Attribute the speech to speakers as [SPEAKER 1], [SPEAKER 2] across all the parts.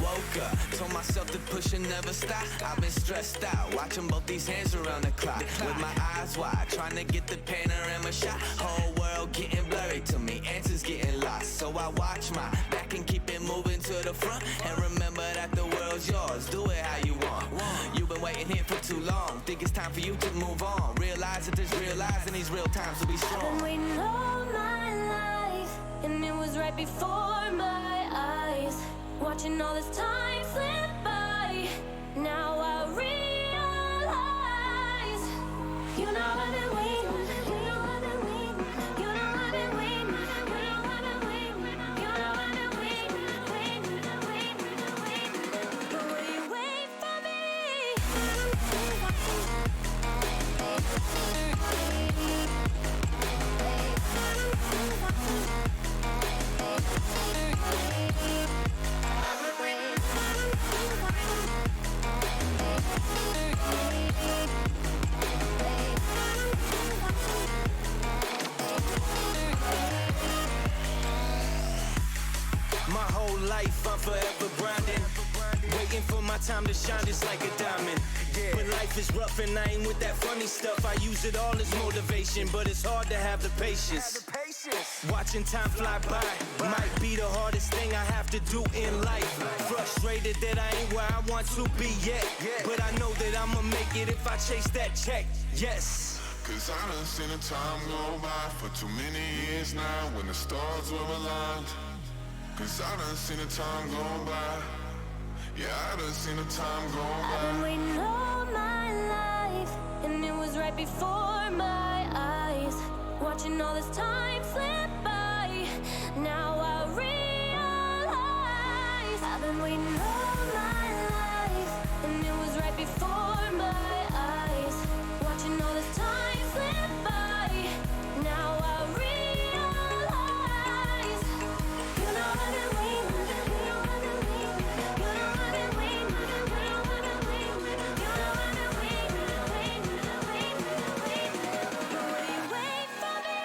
[SPEAKER 1] woke up, told myself to push and never stop. I've been stressed out, watching both these hands around the clock. With my eyes wide, trying to get the panorama shot. Whole world getting blurry to me, answers getting lost. So I watch my back and keep it moving to the front. And remember that the world's yours, do it how you want. You've been waiting here for too long, think it's time for you to move on. Realize that there's real lies in these real times to be strong.
[SPEAKER 2] I've been waiting all my life, and it was right before my eyes. Watching all this time slip by, now I realize. You know I've been waiting, you know I've been waiting, you know I've been waiting, you know I've been waiting, you know I've been waiting, waiting. But will you wait for me?
[SPEAKER 1] My whole life I'm forever grinding, waiting for my time to shine just like a diamond. When life is rough and I ain't with that funny stuff, I use it all as motivation, but it's hard to have the patience. Watching time fly by might be the hardest thing I have to do in life. Frustrated that I ain't where I want to be yet, but I know that I'ma make it if I chase that check. Yes.
[SPEAKER 3] Cause I done seen the time go by for too many years now when the stars were aligned. Cause I done seen the time go by. Yeah, I done seen the time go
[SPEAKER 2] I've been
[SPEAKER 3] by.
[SPEAKER 2] waiting all my life, and it was right before my eyes. Watching all this time slip by, now I realize. I've been waiting all my life, and it was right before my eyes. Watching all this time slip by, now I realize. You know I've been waiting, you know I've been waiting, you know I've been waiting, you know I've been waiting, you know I've been waiting. But will you wait for me?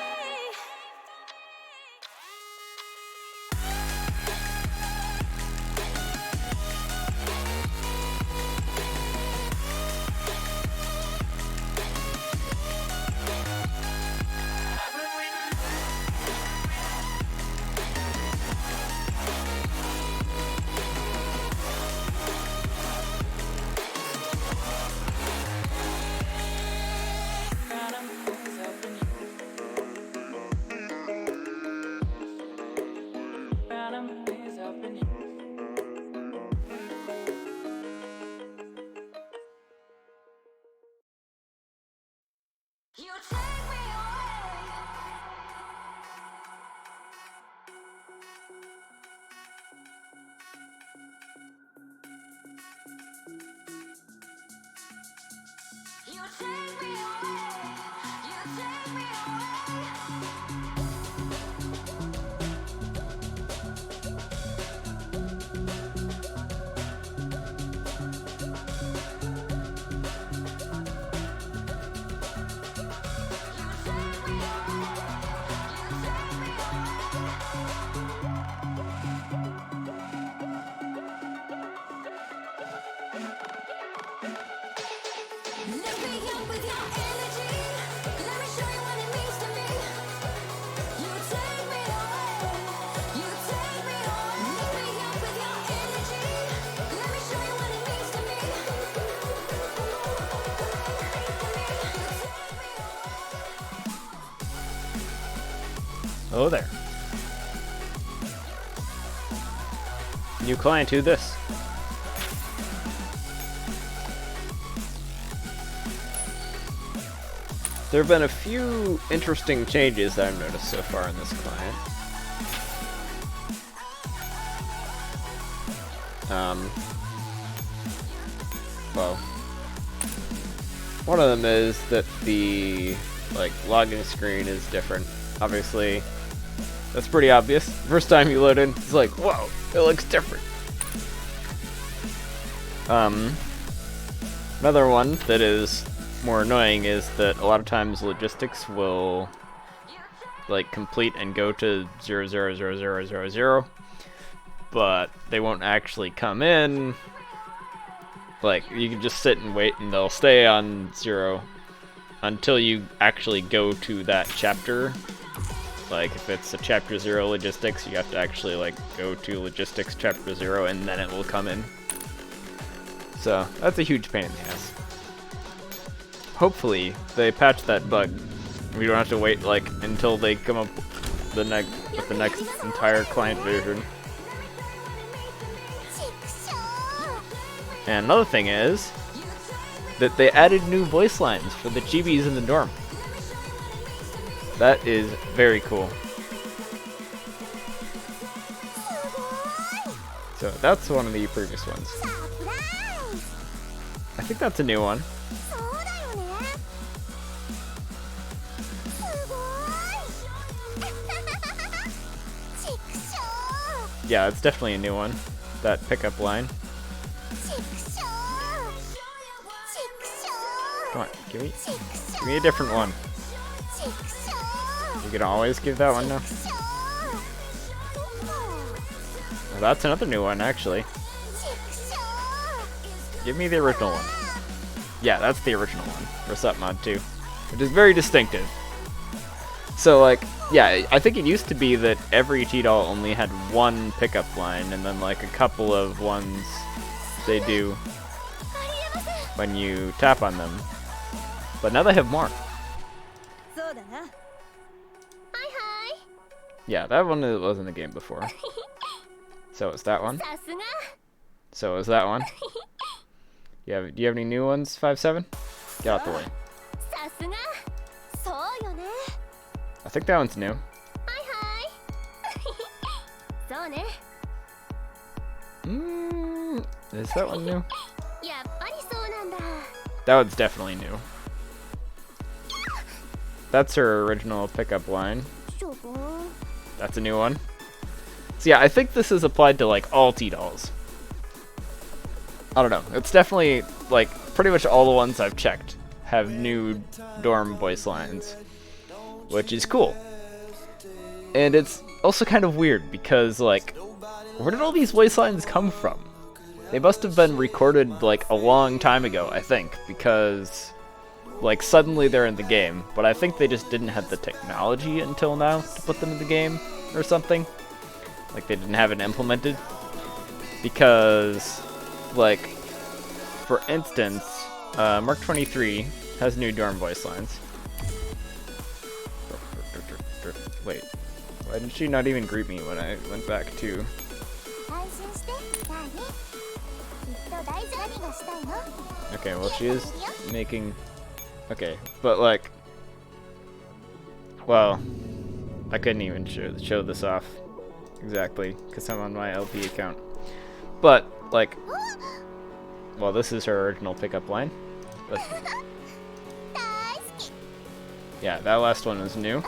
[SPEAKER 2] You take me away. You take me away. You take me away. Lift me up with your energy. Let me show you what it means to me. You take me away. You take me away. Lift me up with your energy. Let me show you what it means to me.
[SPEAKER 4] Oh there. New client, who this? There have been a few interesting changes that I've noticed so far in this client. Well, one of them is that the login screen is different. Obviously, that's pretty obvious. First time you load in, it's like, whoa, it looks different. Another one that is more annoying is that a lot of times logistics will complete and go to 00000, but they won't actually come in. Like, you can just sit and wait and they'll stay on 0 until you actually go to that chapter. Like, if it's a chapter 0 logistics, you have to actually, like, go to logistics chapter 0 and then it will come in. So, that's a huge pain in the ass. Hopefully, they patch that bug. We don't have to wait, like, until they come up with the next entire client version. And another thing is that they added new voice lines for the chibis in the dorm. That is very cool. So that's one of the previous ones. I think that's a new one. Yeah, it's definitely a new one. That pickup line. Come on, give me a different one. You can always give that one now. Well, that's another new one, actually. Give me the original one. Yeah, that's the original one for Submod 2, which is very distinctive. So, like, yeah, I think it used to be that every T-Doll only had one pickup line, and then, like, a couple of ones they do when you tap on them. But now they have more. Yeah, that one was in the game before. So is that one. So is that one. Do you have any new ones, 5-7? Get out the way. I think that one's new. Is that one new? That one's definitely new. That's her original pickup line. That's a new one. So yeah, I think this is applied to like all T-Dolls. I don't know. It's definitely like pretty much all the ones I've checked have new dorm voice lines, which is cool. And it's also kind of weird because like, where did all these voice lines come from? They must have been recorded like a long time ago, I think, because like suddenly they're in the game, but I think they just didn't have the technology until now to put them in the game or something. Like they didn't have it implemented. Because, like, for instance, Mark 23 has new dorm voice lines. Wait, why did she not even greet me when I went back to... Okay, well she is making... Okay, but like... Well, I couldn't even show this off exactly, because I'm on my LP account. But, like... Well, this is her original pickup line. But, yeah, that last one was new.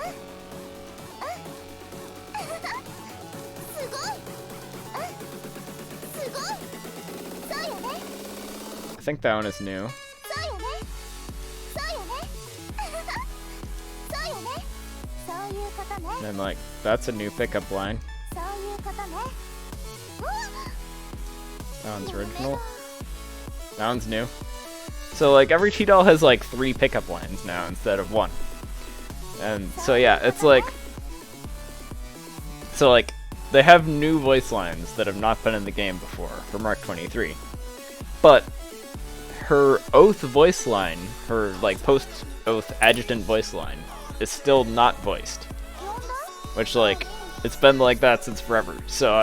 [SPEAKER 4] I think that one is new. And then, like, that's a new pickup line. That one's original. That one's new. So, like, every T-Doll has, like, 3 pickup lines now instead of 1. And so, yeah, it's like... So, like, they have new voice lines that have not been in the game before for Mark 23. But her Oath voice line, her, like, post-Oath adjutant voice line, is still not voiced. Which, like, it's been like that since forever. So,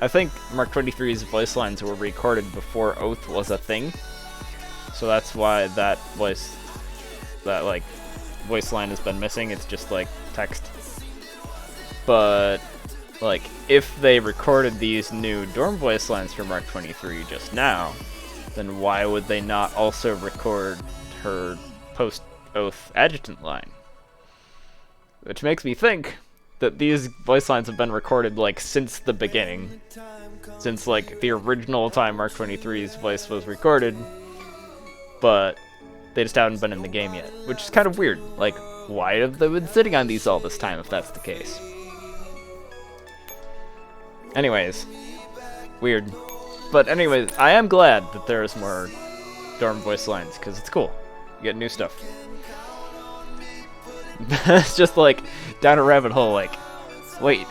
[SPEAKER 4] I think Mark 23's voice lines were recorded before Oath was a thing. So that's why that voice line has been missing. It's just, like, text. But, like, if they recorded these new dorm voice lines for Mark 23 just now, then why would they not also record her post-Oath adjutant line? Which makes me think that these voice lines have been recorded, like, since the beginning. Since, like, the original time Mark 23's voice was recorded, but they just haven't been in the game yet. Which is kind of weird. Like, why have they been sitting on these all this time if that's the case? Anyways, Weird. But anyways, I am glad that there's more dorm voice lines, because it's cool. You get new stuff. It's just like down a rabbit hole, like, wait,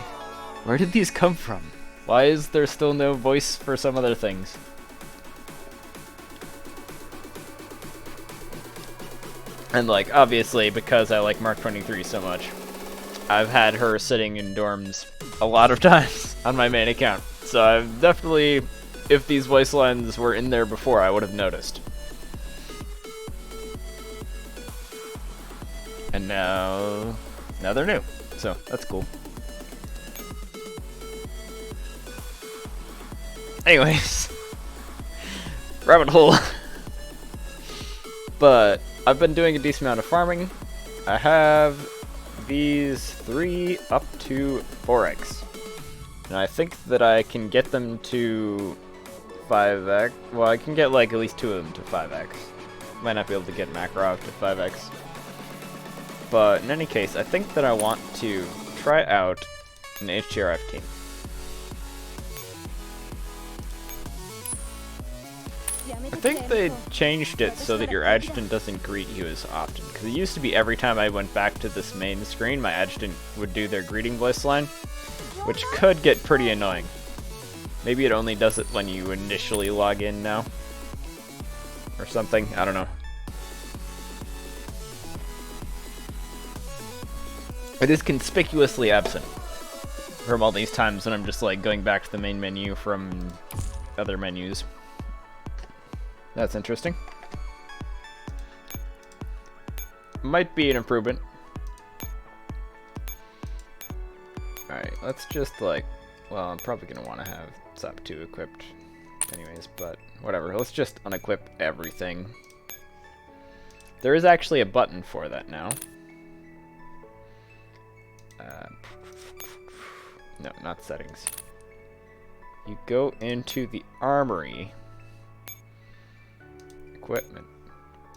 [SPEAKER 4] where did these come from? Why is there still no voice for some other things? And like, obviously, because I like Mark 23 so much, I've had her sitting in dorms a lot of times on my main account. So I've definitely, if these voice lines were in there before, I would have noticed. And now they're new, so that's cool. Anyways, rabbit hole. But I've been doing a decent amount of farming. I have these 3 up to 4x. And I think that I can get them to 5x. Well, I can get like at least 2 of them to 5x. Might not be able to get Makarov to 5x. But in any case, I think that I want to try out an HGRF team. I think they changed it so that your adjutant doesn't greet you as often. Because it used to be every time I went back to this main screen, my adjutant would do their greeting voice line, which could get pretty annoying. Maybe it only does it when you initially log in now. Or something, I don't know. It is conspicuously absent from all these times when I'm just like going back to the main menu from other menus. That's interesting. Might be an improvement. Alright, let's just like, well, I'm probably gonna want to have SAP 2 equipped anyways, but whatever. Let's just unequip everything. There is actually a button for that now. No, not settings. You go into the armory. Equipment.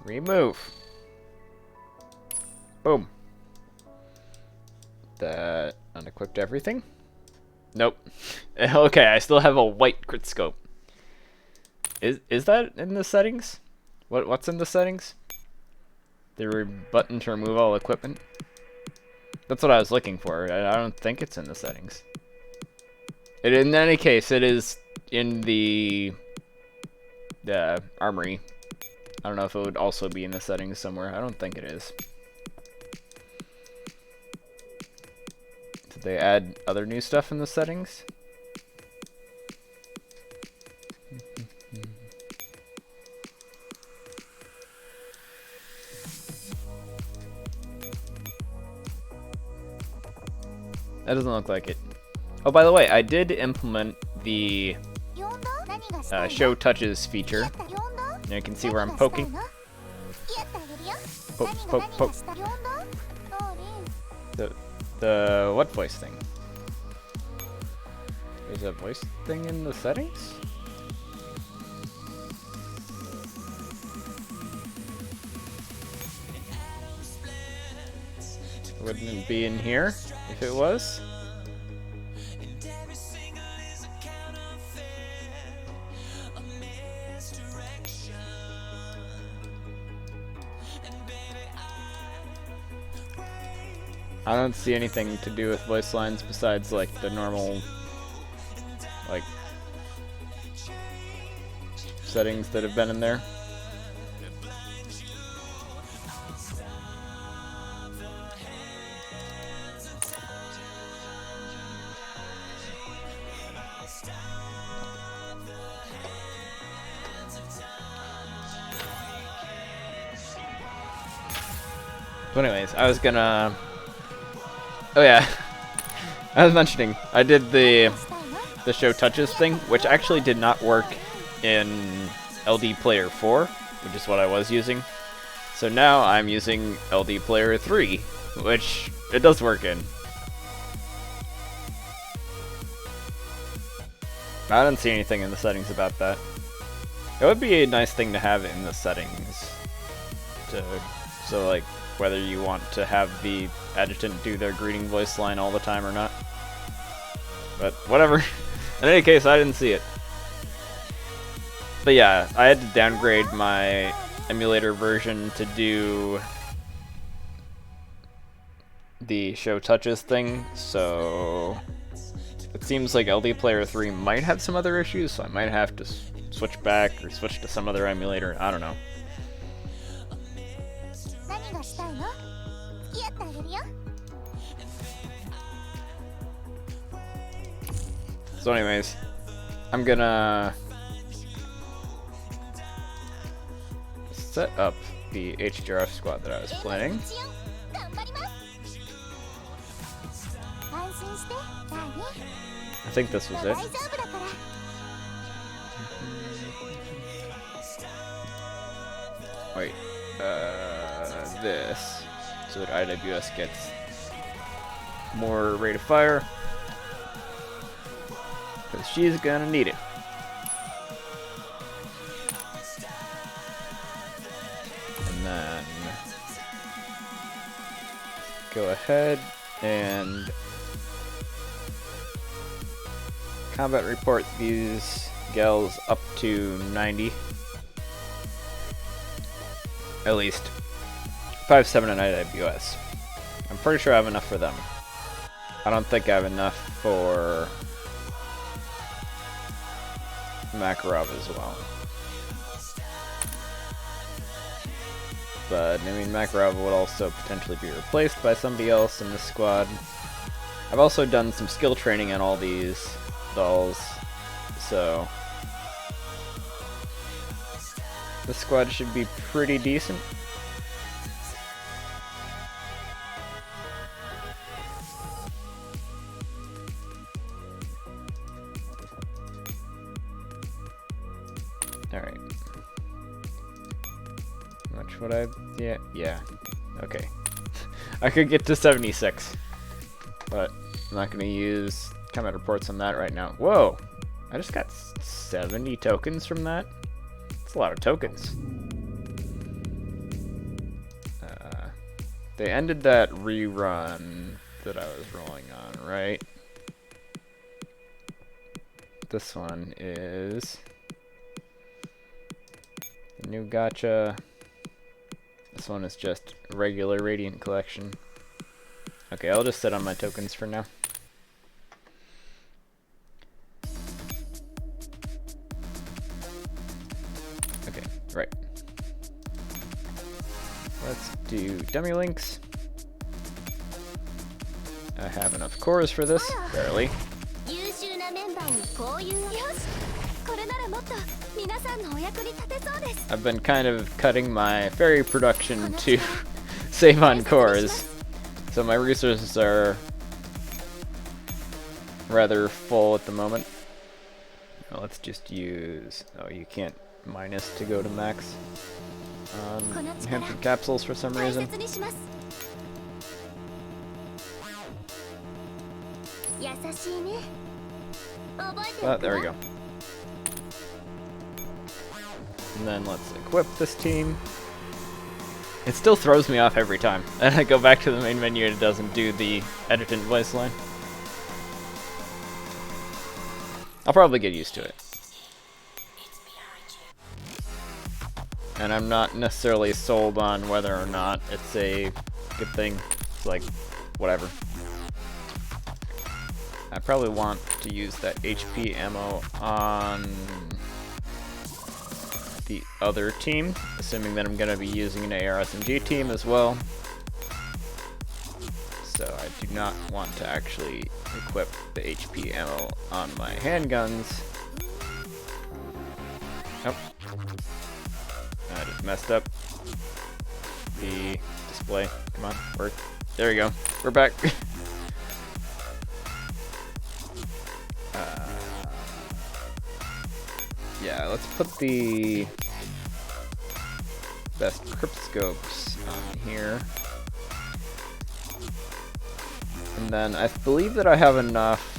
[SPEAKER 4] Remove. Boom. That unequipped everything? Nope. Okay, I still have a white crit scope. Is that in the settings? What's in the settings? The button to remove all equipment? That's what I was looking for. I don't think it's in the settings. In any case, it is in the armory. I don't know if it would also be in the settings somewhere. I don't think it is. Did they add other new stuff in the settings? That doesn't look like it. Oh, by the way, I did implement the show touches feature. And you can see where I'm poking. Poke, poke, poke. The what voice thing? There's a voice thing in the settings? Wouldn't it be in here if it was? I don't see anything to do with voice lines besides like the normal like settings that have been in there. But anyways, I was gonna... Oh yeah, I was mentioning, I did the show touches thing, which actually did not work in LD Player 4, which is what I was using. So now I'm using LD Player 3, which it does work in. I don't see anything in the settings about that. It would be a nice thing to have in the settings. So like, whether you want to have the adjutant do their greeting voice line all the time or not. But whatever. In any case, I didn't see it. But yeah, I had to downgrade my emulator version to do the show touches thing, so it seems like LD Player 3 might have some other issues, so I might have to switch back or switch to some other emulator. I don't know.
[SPEAKER 2] 何がしたいの？付き合ってあげるよ。
[SPEAKER 4] So anyways, I'm gonna set up the HGRF squad that I was playing.
[SPEAKER 2] 頑張ります。安心して、ダーリン。
[SPEAKER 4] I think this was
[SPEAKER 2] 大
[SPEAKER 4] it.
[SPEAKER 2] 丈夫だから。
[SPEAKER 4] Wait, this, so that IWS gets more rate of fire, because she's gonna need it. And then go ahead and combat report these gals up to 90. At least 5-7 and IWS. I'm pretty sure I have enough for them. I don't think I have enough for Makarov as well. But I mean, Makarov would also potentially be replaced by somebody else in this squad. I've also done some skill training on all these dolls, so the squad should be pretty decent. Alright. How much would I... Yeah. Okay. I could get to 76. But I'm not going to use combat reports on that right now. Whoa! I just got 70 tokens from that? That's a lot of tokens. They ended that rerun that I was rolling on, right? This one is the new gacha. This one is just regular Radiant collection. Okay, I'll just sit on my tokens for now. Okay, right. Let's do dummy links. I have enough cores for this, barely.
[SPEAKER 2] 優秀なメンバーにこういうよし、これならもっと皆さんのお役に立てそうです。
[SPEAKER 4] I've been kind of cutting my fairy production to save on cores, so my resources are rather full at the moment. Now let's just use... Oh, you can't minus to go to max on enhancement capsules for some
[SPEAKER 2] 大
[SPEAKER 4] reason.
[SPEAKER 2] 切にします。優しいね。覚えて
[SPEAKER 4] Oh,
[SPEAKER 2] おく
[SPEAKER 4] there we
[SPEAKER 2] わ
[SPEAKER 4] go. And then let's equip this team. It still throws me off every time. And I go back to the main menu and it doesn't do the edited voice line. I'll probably get used to it. And I'm not necessarily sold on whether or not it's a good thing. It's like, whatever. I probably want to use that HP ammo on the other team, assuming that I'm going to be using an AR-SMG team as well. So I do not want to actually equip the HP ammo on my handguns. Nope. I just messed up the display. Come on, work. There we go. We're back. Yeah, let's put the best crypt scopes on here. And then I believe that I have enough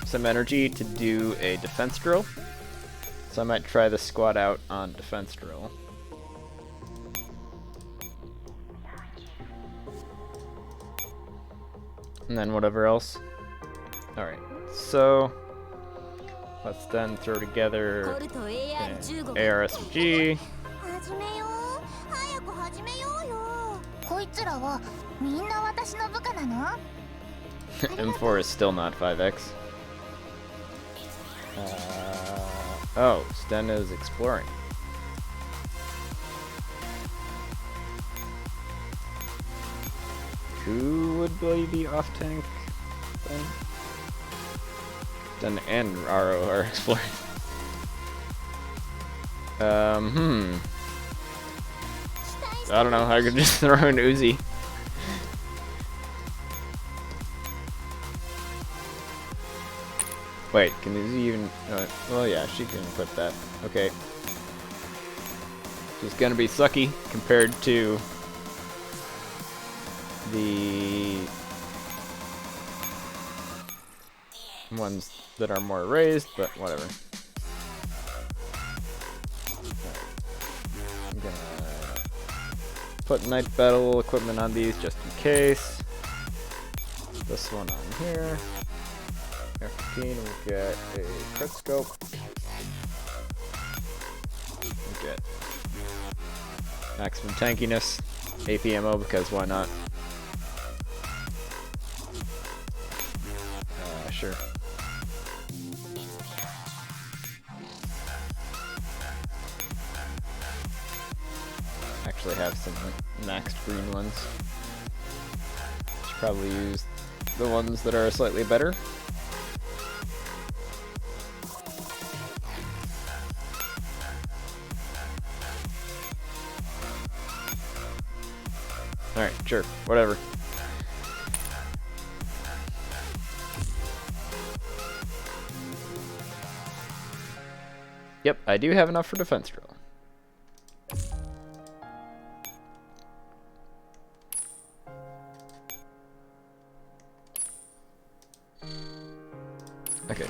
[SPEAKER 4] some energy to do a defense drill. So I might try the squad out on defense drill. And then whatever else. Alright, so Let's then throw together
[SPEAKER 2] コルト AR15 号
[SPEAKER 4] ARSG.
[SPEAKER 2] 始めよう早く始めようよこいつらはみんな私の部下なの
[SPEAKER 4] M4 is still not 5x. Oh, Sten is exploring. Who would be the off-tank thing? Sten and Raro are exploring. I don't know, I could just throw an Uzi. Wait, can Uzi even... well, yeah, she can equip that. Okay. She's gonna be sucky compared to the ones that are more raised, but whatever. I'm gonna put night battle equipment on these just in case. This one on here. F15, we'll get a crit scope. We'll get maximum tankiness, AP ammo because why not? Sure. Actually have some maxed green ones. Should probably use the ones that are slightly better. Alright, sure, whatever. Yep, I do have enough for defense drill. Okay.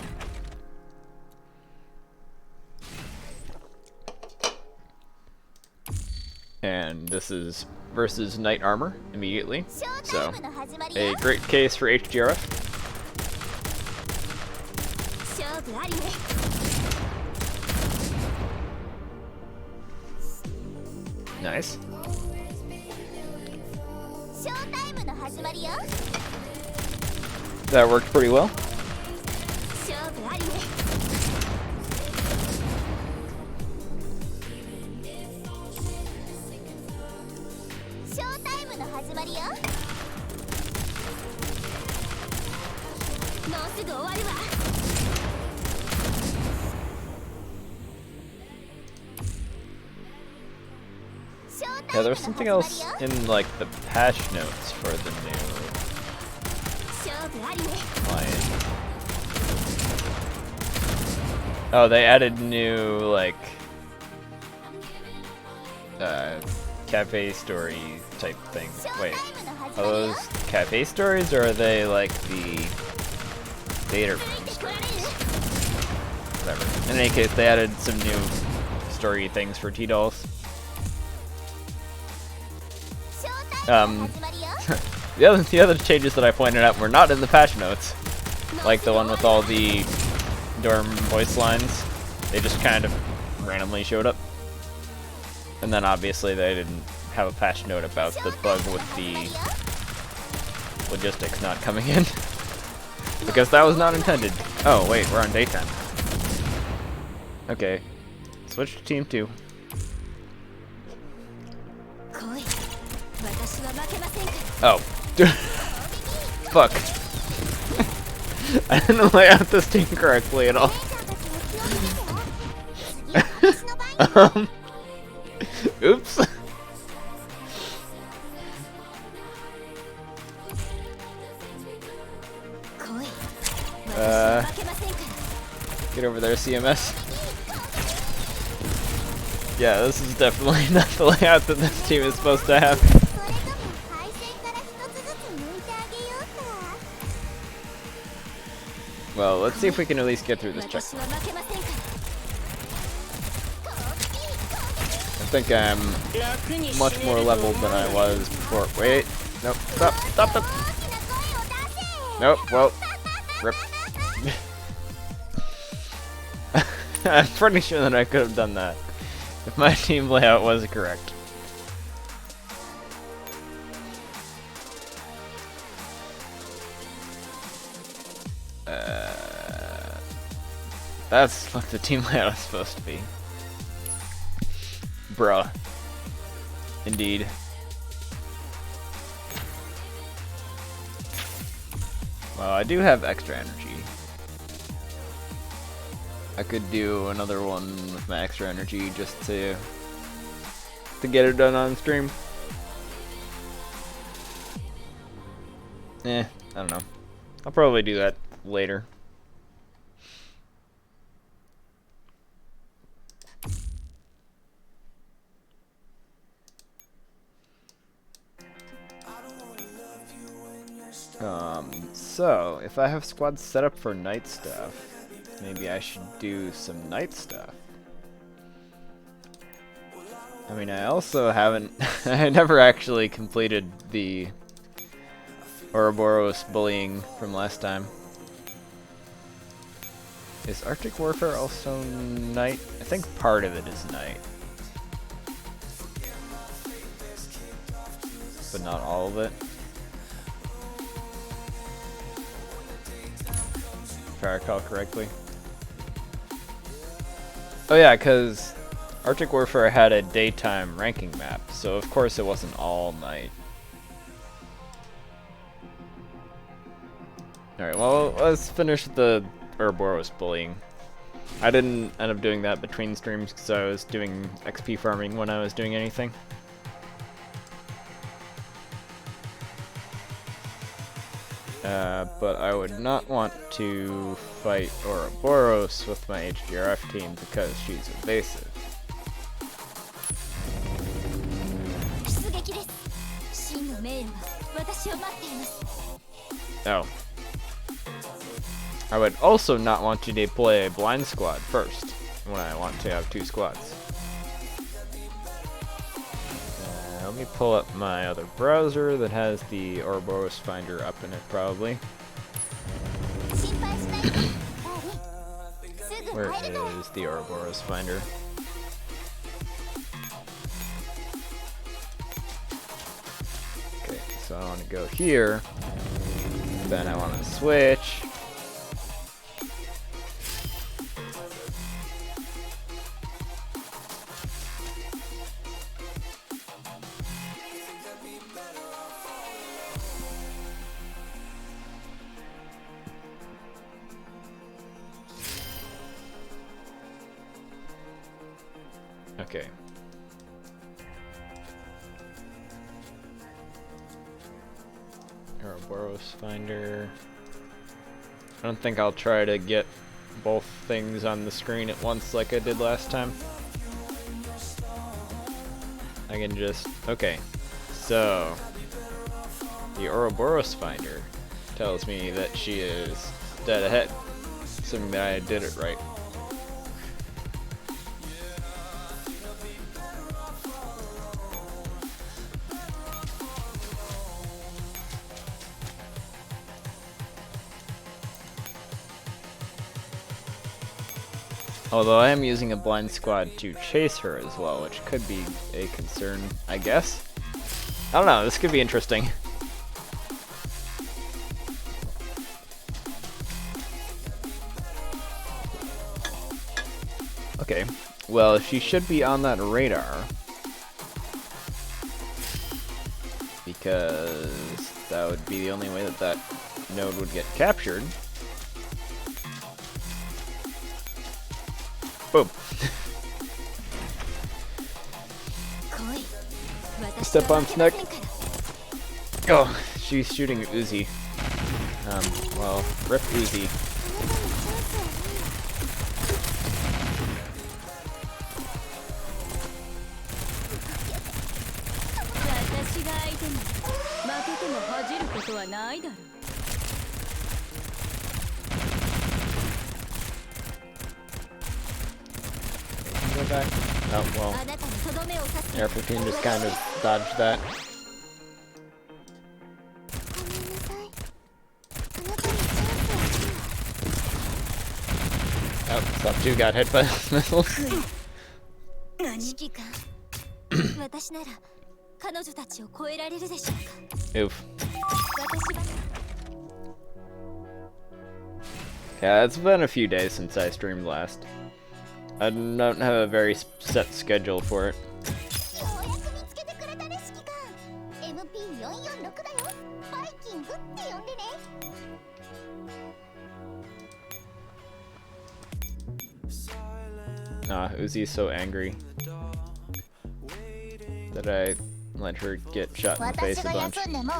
[SPEAKER 4] And this is versus Knight Armor immediately. So, a great case for HGRF.
[SPEAKER 2] 勝負ありね
[SPEAKER 4] Nice.
[SPEAKER 2] ショータイムの始まりよ
[SPEAKER 4] That worked pretty well.
[SPEAKER 2] 勝負ありねショータイムの始まりよもうすぐ終わるわ
[SPEAKER 4] Yeah, there's something else in like the patch notes for the new client. Oh, they added new like cafe story type things. Wait, are those cafe stories or are they like the data room stories? Whatever. In any case, they added some new story things for T-Dolls. The other changes that I pointed out were not in the patch notes, like the one with all the dorm voice lines. They just kind of randomly showed up, and then obviously they didn't have a patch note about the bug with the logistics not coming in, because that was not intended. Oh wait, we're on daytime. Okay, switch to team 2. Oh. Fuck. I didn't lay out this team correctly at all. Oops. Get over there, CMS. Yeah, this is definitely not the layout that this team is supposed to have. Well, let's see if we can at least get through this check. I think I'm much more leveled than I was before. Wait, nope, stop, stop, stop. Nope, well, rip. I'm pretty sure that I could have done that if my team layout was correct. That's what the team layout is supposed to be. Bruh. Indeed. Well, I do have extra energy. I could do another one with my extra energy just to get it done on stream. I don't know. I'll probably do that later. So, if I have squads set up for night stuff, maybe I should do some night stuff. I mean, I also haven't... I never actually completed the Ouroboros bullying from last time. Is Arctic Warfare also night? I think part of it is night. But not all of it. If I recall correctly. Oh yeah, because Arctic Warfare had a daytime ranking map, so of course it wasn't all night. Alright, well, let's finish the Ouroboros bullying. I didn't end up doing that between streams because I was doing XP farming when I was doing anything. But I would not want to fight Ouroboros with my HGRF team because she's evasive. Oh. I would also not want to deploy a blind squad first when I want to have two squads. Let me pull up my other browser that has the Ouroboros Finder up in it, probably. Where is the Ouroboros Finder? Okay, so I want to go here. Then I want to switch. Okay. Ouroboros Finder. I don't think I'll try to get both things on the screen at once like I did last time. I can just... Okay. So... the Ouroboros Finder tells me that she is dead ahead. Assuming that I did it right. Although I am using a blind squad to chase her as well, which could be a concern, I guess. I don't know, this could be interesting. Okay, well, she should be on that radar. Because that would be the only way that that node would get captured. Boom. Step on Snek. Oh, she's shooting Uzi. Well, rip Uzi. Go back. Oh, well. Air platoon just kind of dodged that. Oh, stop two got hit by those missiles.
[SPEAKER 2] 指揮官私なら彼女たちを超えられるでしょうか
[SPEAKER 4] Oof.
[SPEAKER 2] 私は
[SPEAKER 4] Yeah, it's been a few days since I streamed last. I don't have a very set schedule for it.
[SPEAKER 2] ようやく見つけてくれたね指揮官 MP446 だよバイキングって呼んでね
[SPEAKER 4] Uzi's so angry that I let her get shot in the face
[SPEAKER 2] 私
[SPEAKER 4] a
[SPEAKER 2] が
[SPEAKER 4] bunch.
[SPEAKER 2] 休んでも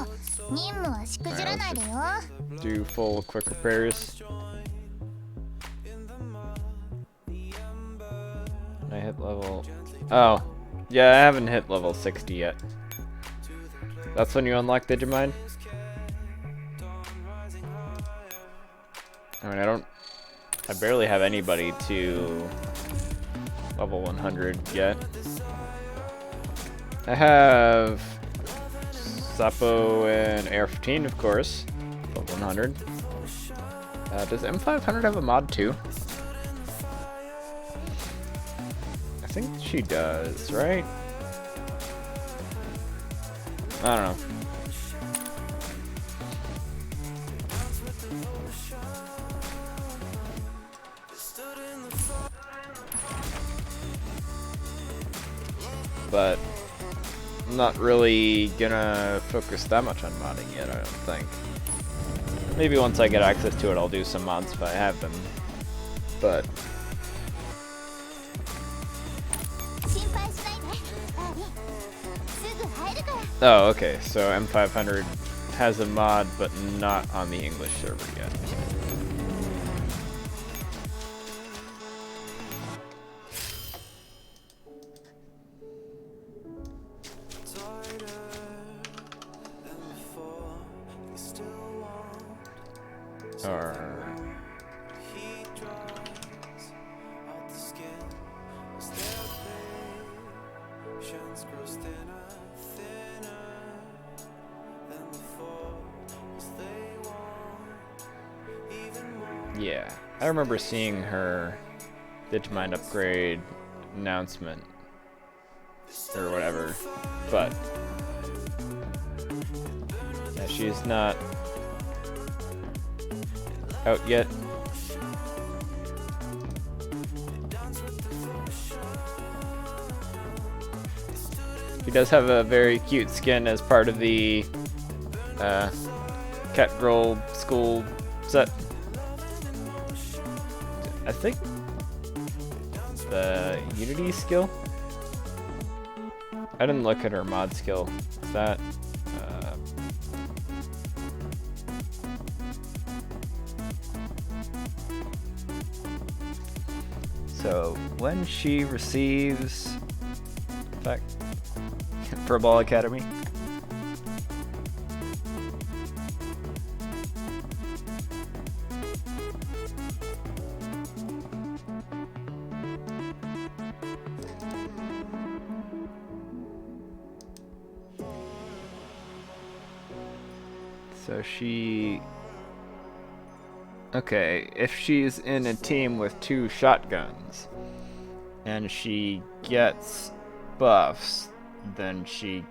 [SPEAKER 2] 任務はしくじらないでよ
[SPEAKER 4] Do full quick repairs. I hit level... Oh. Yeah, I haven't hit level 60 yet. That's when you unlock Digimind? I mean, I barely have anybody to level 100 yet. I have Sapo and AR-15, of course, level 100. Does M500 have a mod too? I think she does, right? I don't know. But I'm not really gonna focus that much on modding yet, I don't think. Maybe once I get access to it, I'll do some mods if I have them. But
[SPEAKER 2] 心配しないでバービーすぐ入るから
[SPEAKER 4] oh, okay. So M500 has a mod, but not on the English server yet. Yeah, I remember seeing her Digimind upgrade announcement or whatever, but yeah, she's not out yet. She does have a very cute skin as part of the Cat Girl school set. I think the Unity skill? I didn't look at her mod skill. Is that so when she receives back for Ball Academy? So she... Okay, if she's in a team with 2 shotguns, and she gets buffs, then she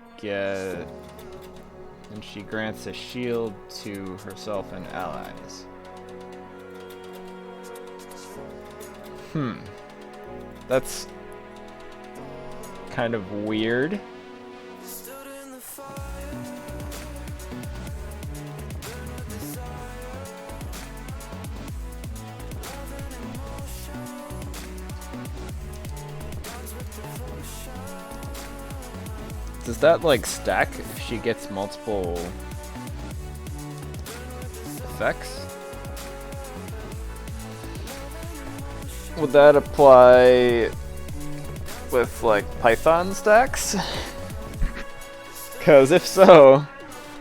[SPEAKER 4] grants a shield to herself and allies. That's kind of weird. Does that like stack if she gets multiple effects? Would that apply with like Python stacks? Because if so,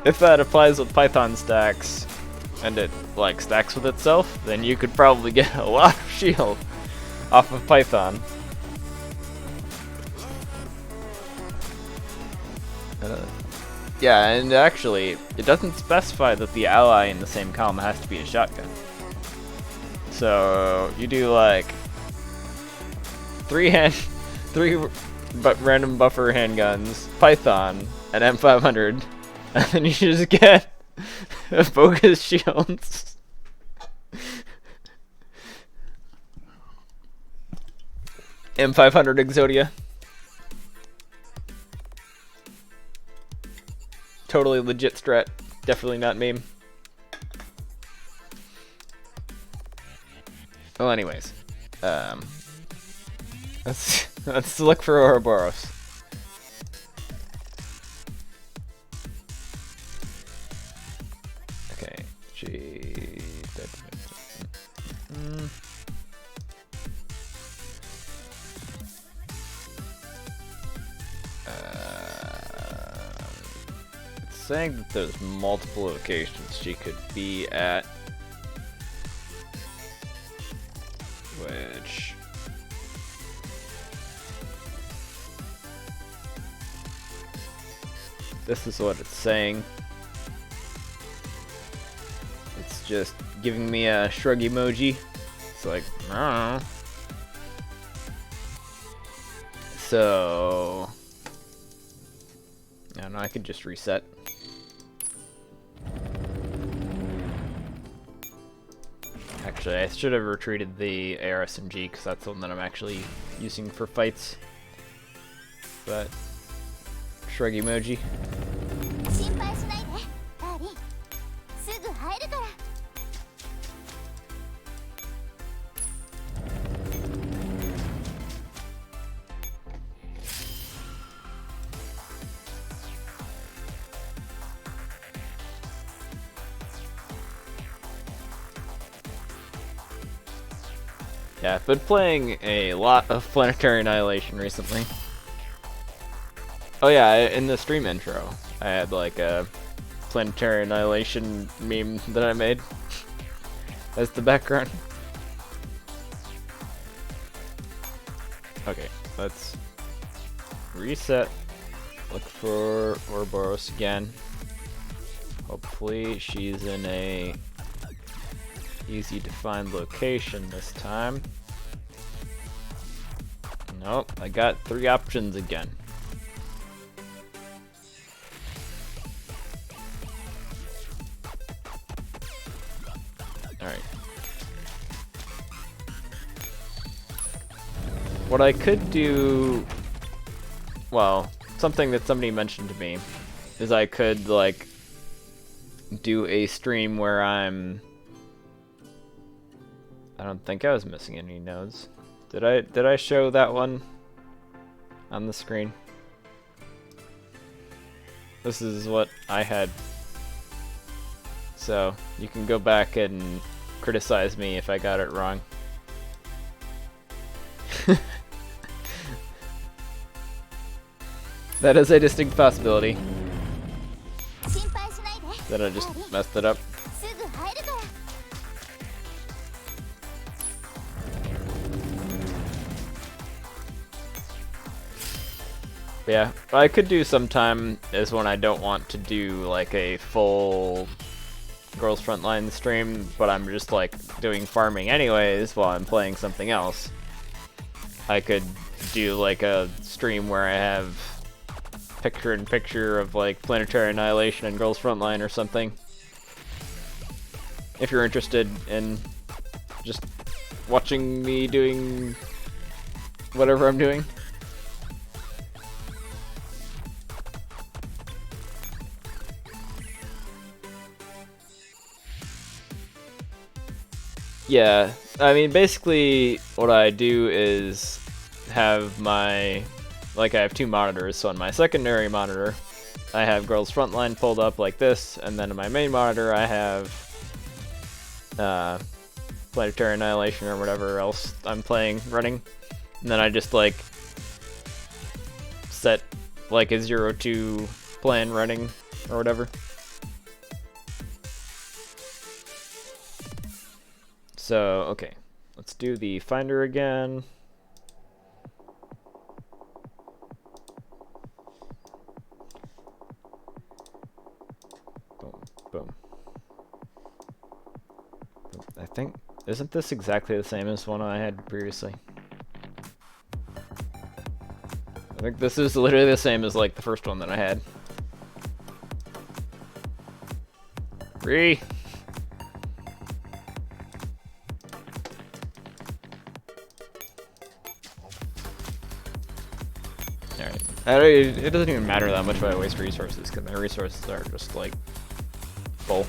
[SPEAKER 4] if that applies with Python stacks and it like stacks with itself, then you could probably get a lot of shield off of Python. Yeah, and actually, it doesn't specify that the ally in the same column has to be a shotgun. So, you do like three but random buffer handguns, Python, and M500, and then you just get bogus shields. M500 Exodia. Totally legit strat. Definitely not meme. Well, anyways, let's look for Ouroboros. Okay, it's saying that there's multiple locations she could be at. Which this is what it's saying. It's just giving me a shrug emoji. It's like, I don't know. So I don't know, I could just reset. Actually, I should have retreated the AR-SMG because that's the one that I'm actually using for fights. But shrug emoji.
[SPEAKER 2] 心配しないでダーリンすぐ入るから
[SPEAKER 4] Yeah, I've been playing a lot of Planetary Annihilation recently. Oh yeah, in the stream intro, I had like a Planetary Annihilation meme that I made as the background. Okay, let's reset, look for Ouroboros again. Hopefully she's in a easy to find location this time. Nope, I got 3 options again. Alright. What I could do, well, something that somebody mentioned to me, is I could like do a stream where I don't think I was missing any nodes. Did I show that one on the screen? This is what I had. So you can go back and criticize me if I got it wrong. That is a distinct possibility.
[SPEAKER 2] 心配しないで
[SPEAKER 4] That I just messed it up.
[SPEAKER 2] すぐ入るから
[SPEAKER 4] Yeah, what I could do sometime is when I don't want to do like a full Girls Frontline stream, but I'm just like doing farming anyways while I'm playing something else. I could do like a stream where I have picture-in-picture of like Planetary Annihilation and Girls Frontline or something. If you're interested in just watching me doing whatever I'm doing. Yeah, I mean, basically what I do is have my, like I have 2 monitors, so on my secondary monitor I have Girls Frontline pulled up like this, and then on my main monitor I have Planetary Annihilation or whatever else I'm playing running, and then I just like set like a 0-2 plan running or whatever. So, okay, let's do the finder again. Boom, boom. I think, isn't this exactly the same as one I had previously? I think this is literally the same as like the first one that I had. Alright. It doesn't even matter that much if I waste resources, because my resources are just like full.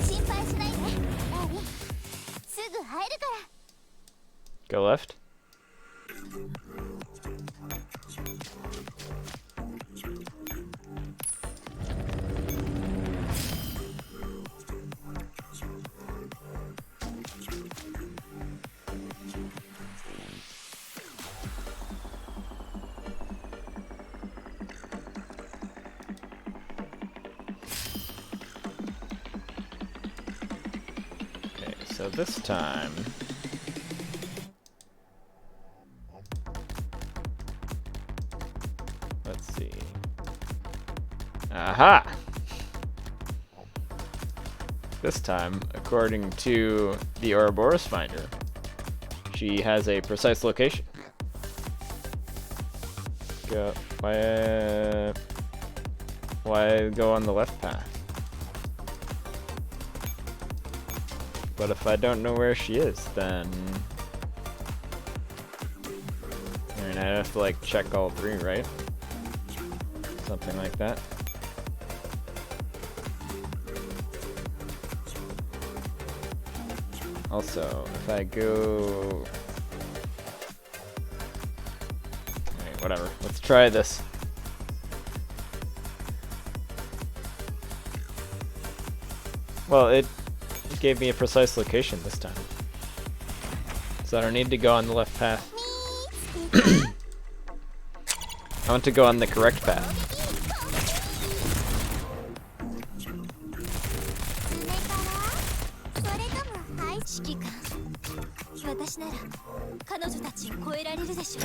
[SPEAKER 2] 心配しないで。エリー、すぐ入るから。
[SPEAKER 4] Go left. Okay, so this time let's see. Aha! This time, according to the Ouroboros finder, she has a precise location. Go. Why go on the left path? But if I don't know where she is, then I mean, I'd have to like check all three, right? Something like that. Also, if I go... Alright, whatever. Let's try this. Well, it gave me a precise location this time. So I don't need to go on the left path. I want to go on the correct path.
[SPEAKER 2] 指揮官、私なら彼女たちを超えられるでしょう。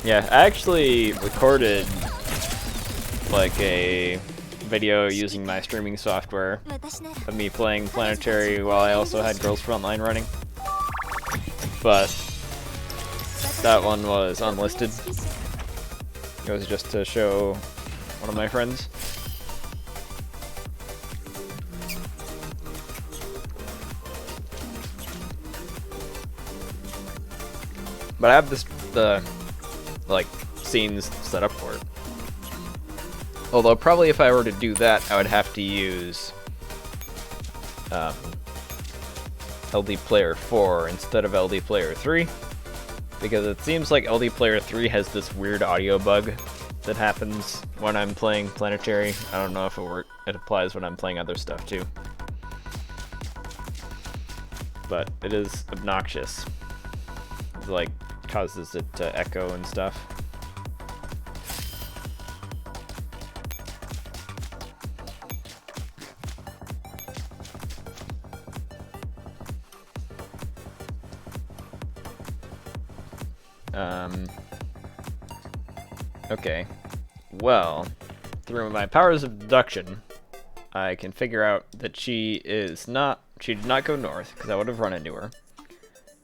[SPEAKER 4] Yeah, I actually recorded like a video using my streaming software of me playing Planetary while I also had Girls Frontline running. But that one was unlisted. It was just to show one of my friends. But I have the like scenes set up for it. Although probably if I were to do that, I would have to use LD Player 4 instead of LD Player 3, because it seems like LD Player 3 has this weird audio bug that happens when I'm playing Planetary. I don't know if it applies when I'm playing other stuff too. But it is obnoxious. It, like, causes it to echo and stuff. Okay. Well, through my powers of deduction, I can figure out that she did not go north, because I would have run into her.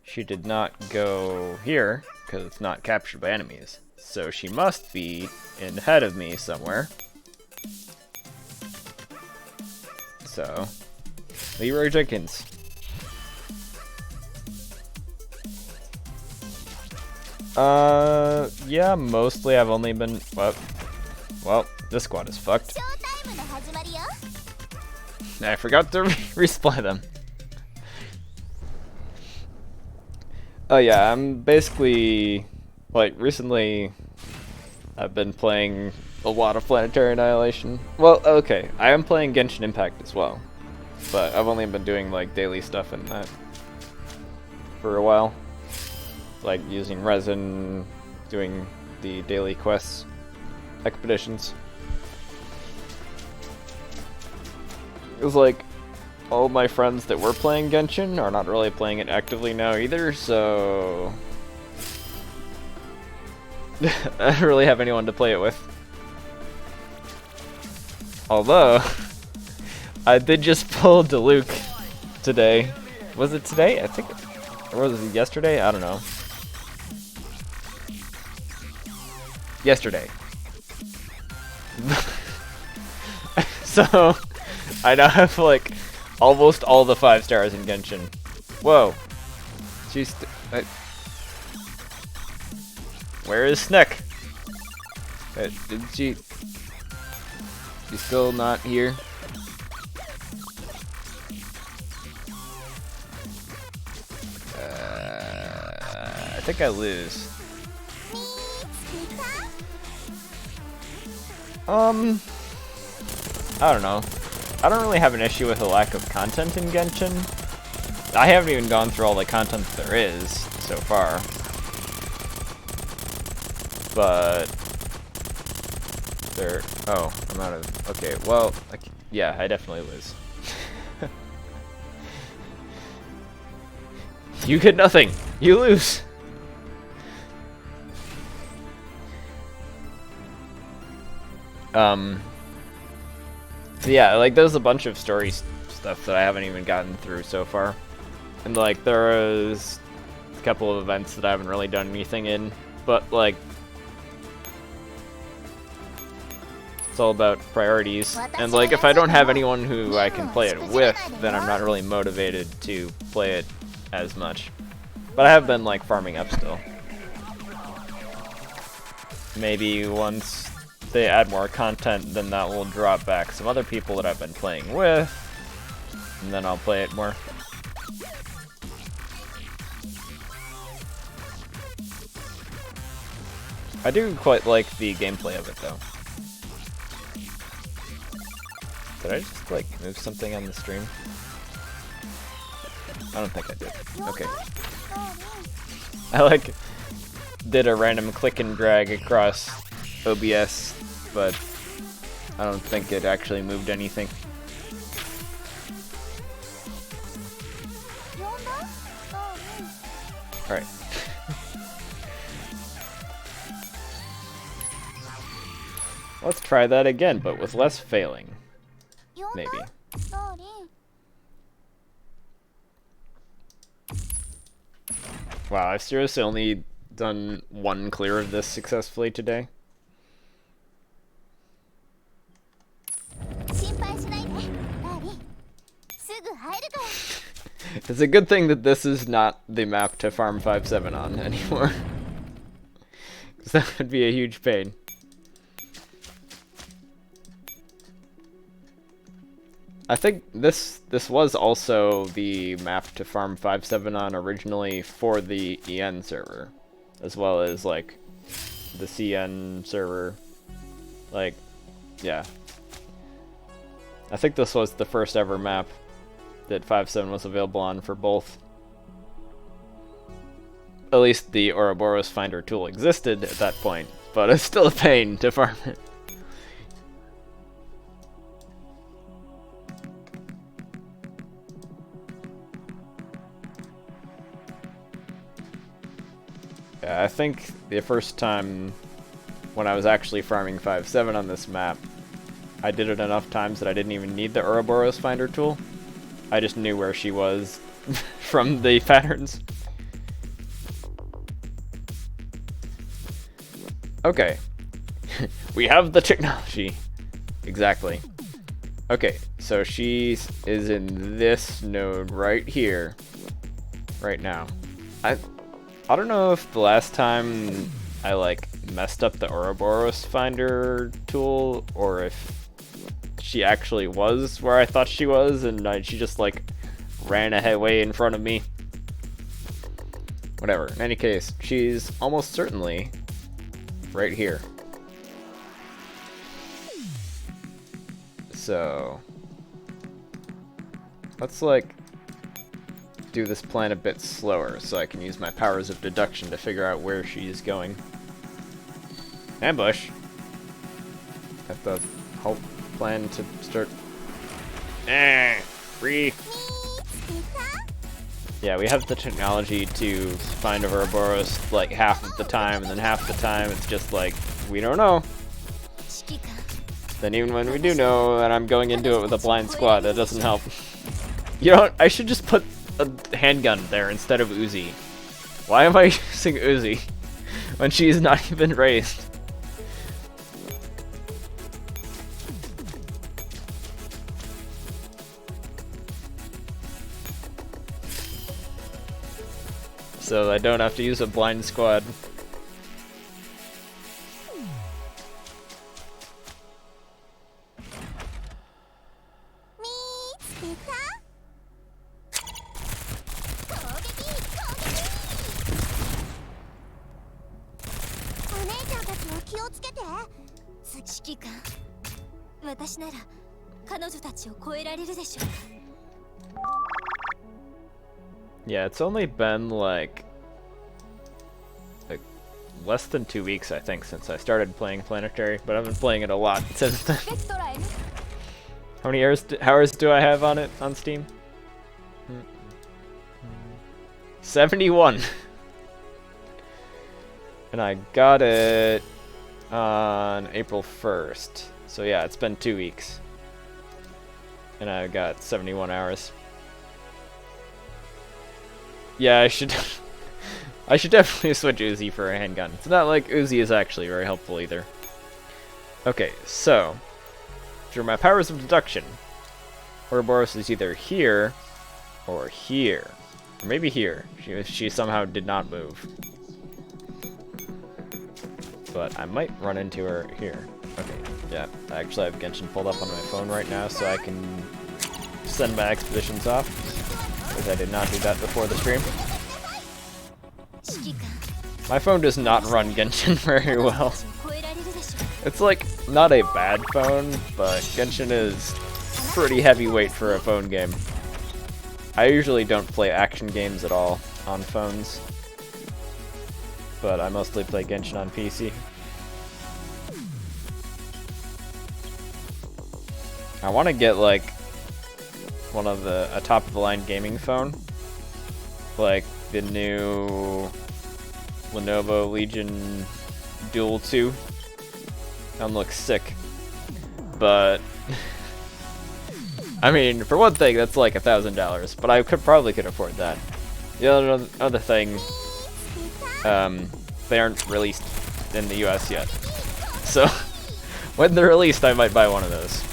[SPEAKER 4] She did not go here, because it's not captured by enemies. So she must be ahead of me somewhere. So, Leroy Jenkins. Yeah, mostly I've only been, well, this squad is fucked. I forgot to resupply them. Oh yeah, I'm basically, like, recently I've been playing a lot of Planetary Annihilation. Well, okay, I am playing Genshin Impact as well, but I've only been doing, like, daily stuff in that for a while. Like, using resin, doing the daily quests, expeditions. It was like, all my friends that were playing Genshin are not really playing it actively now either, so I don't really have anyone to play it with. Although, I did just pull Diluc today. Was it today? I think, or was it yesterday? I don't know. Yesterday. So, I now have like almost all the 5 stars in Genshin. Whoa. She's. Where is Snek? Did she? She's still not here. I think I lose. I don't know. I don't really have an issue with the lack of content in Genshin. I haven't even gone through all the content there is so far. But there. Oh, I'm out of. Okay, well, yeah, I definitely lose. You get nothing. You lose. So yeah, like there's a bunch of story stuff that I haven't even gotten through so far, and like there is a couple of events that I haven't really done anything in, but like it's all about priorities, and like if I don't have anyone who I can play it with, then I'm not really motivated to play it as much. But I have been like farming up still. Maybe once they add more content, then that will drop back some other people that I've been playing with, and then I'll play it more. I do quite like the gameplay of it though. Did I just like move something on the stream? I don't think I did. Okay. I like did a random click and drag across OBS, but I don't think it actually moved anything. Alright. Let's try that again, but with less failing. Maybe. Wow, I've seriously only done 1 clear of this successfully today. It's a good thing that this is not the map to farm 5-7 on anymore. Because that would be a huge pain. I think this was also the map to farm 5-7 on originally for the EN server, as well as like the CN server. Like, yeah. I think this was the first ever map that 5-7 was available on for both. At least the Ouroboros Finder tool existed at that point, but it's still a pain to farm it. Yeah, I think the first time when I was actually farming 5-7 on this map, I did it enough times that I didn't even need the Ouroboros Finder tool. I just knew where she was from the patterns. Okay. We have the technology. Exactly. Okay, so she is in this node right here. Right now. I don't know if the last time I like messed up the Ouroboros Finder tool, or if she actually was where I thought she was and she just like ran ahead way in front of me. Whatever. In any case, she's almost certainly right here. So let's like do this plan a bit slower so I can use my powers of deduction to figure out where she's going. Ambush. Have the whole plan to start. Free. Yeah, we have the technology to find Ouroboros like half of the time, and then half the time it's just like we don't know. Then even when we do know that I'm going into it with a blind squad, that doesn't help. You know what? I should just put a handgun there instead of Uzi. Why am I using Uzi when she's not even raised? So I don't have to use a blind squad. Yeah, it's only been like less than 2 weeks, I think, since I started playing Planetary, but I've been playing it a lot since then. How many hours do I have on it on Steam? 71. And I got it on April 1st. So yeah, it's been 2 weeks. And I got 71 hours. Yeah, I should I should definitely switch Uzi for a handgun. It's not like Uzi is actually very helpful either. Okay, so through my powers of deduction, Ouroboros is either here or here. Or maybe here. She somehow did not move. But I might run into her here. Okay, yeah. I actually have Genshin pulled up on my phone right now so I can send my expeditions off. Because I did not do that before the stream. My phone does not run Genshin very well. It's like, not a bad phone, but Genshin is pretty heavyweight for a phone game. I usually don't play action games at all on phones. But I mostly play Genshin on PC. I want to get like one of a top of the line gaming phone, like the new Lenovo Legion Duel 2. That looks sick, but I mean, for one thing, that's like $1,000, but I probably could afford that. The other thing, they aren't released in the US yet, so when they're released, I might buy one of those.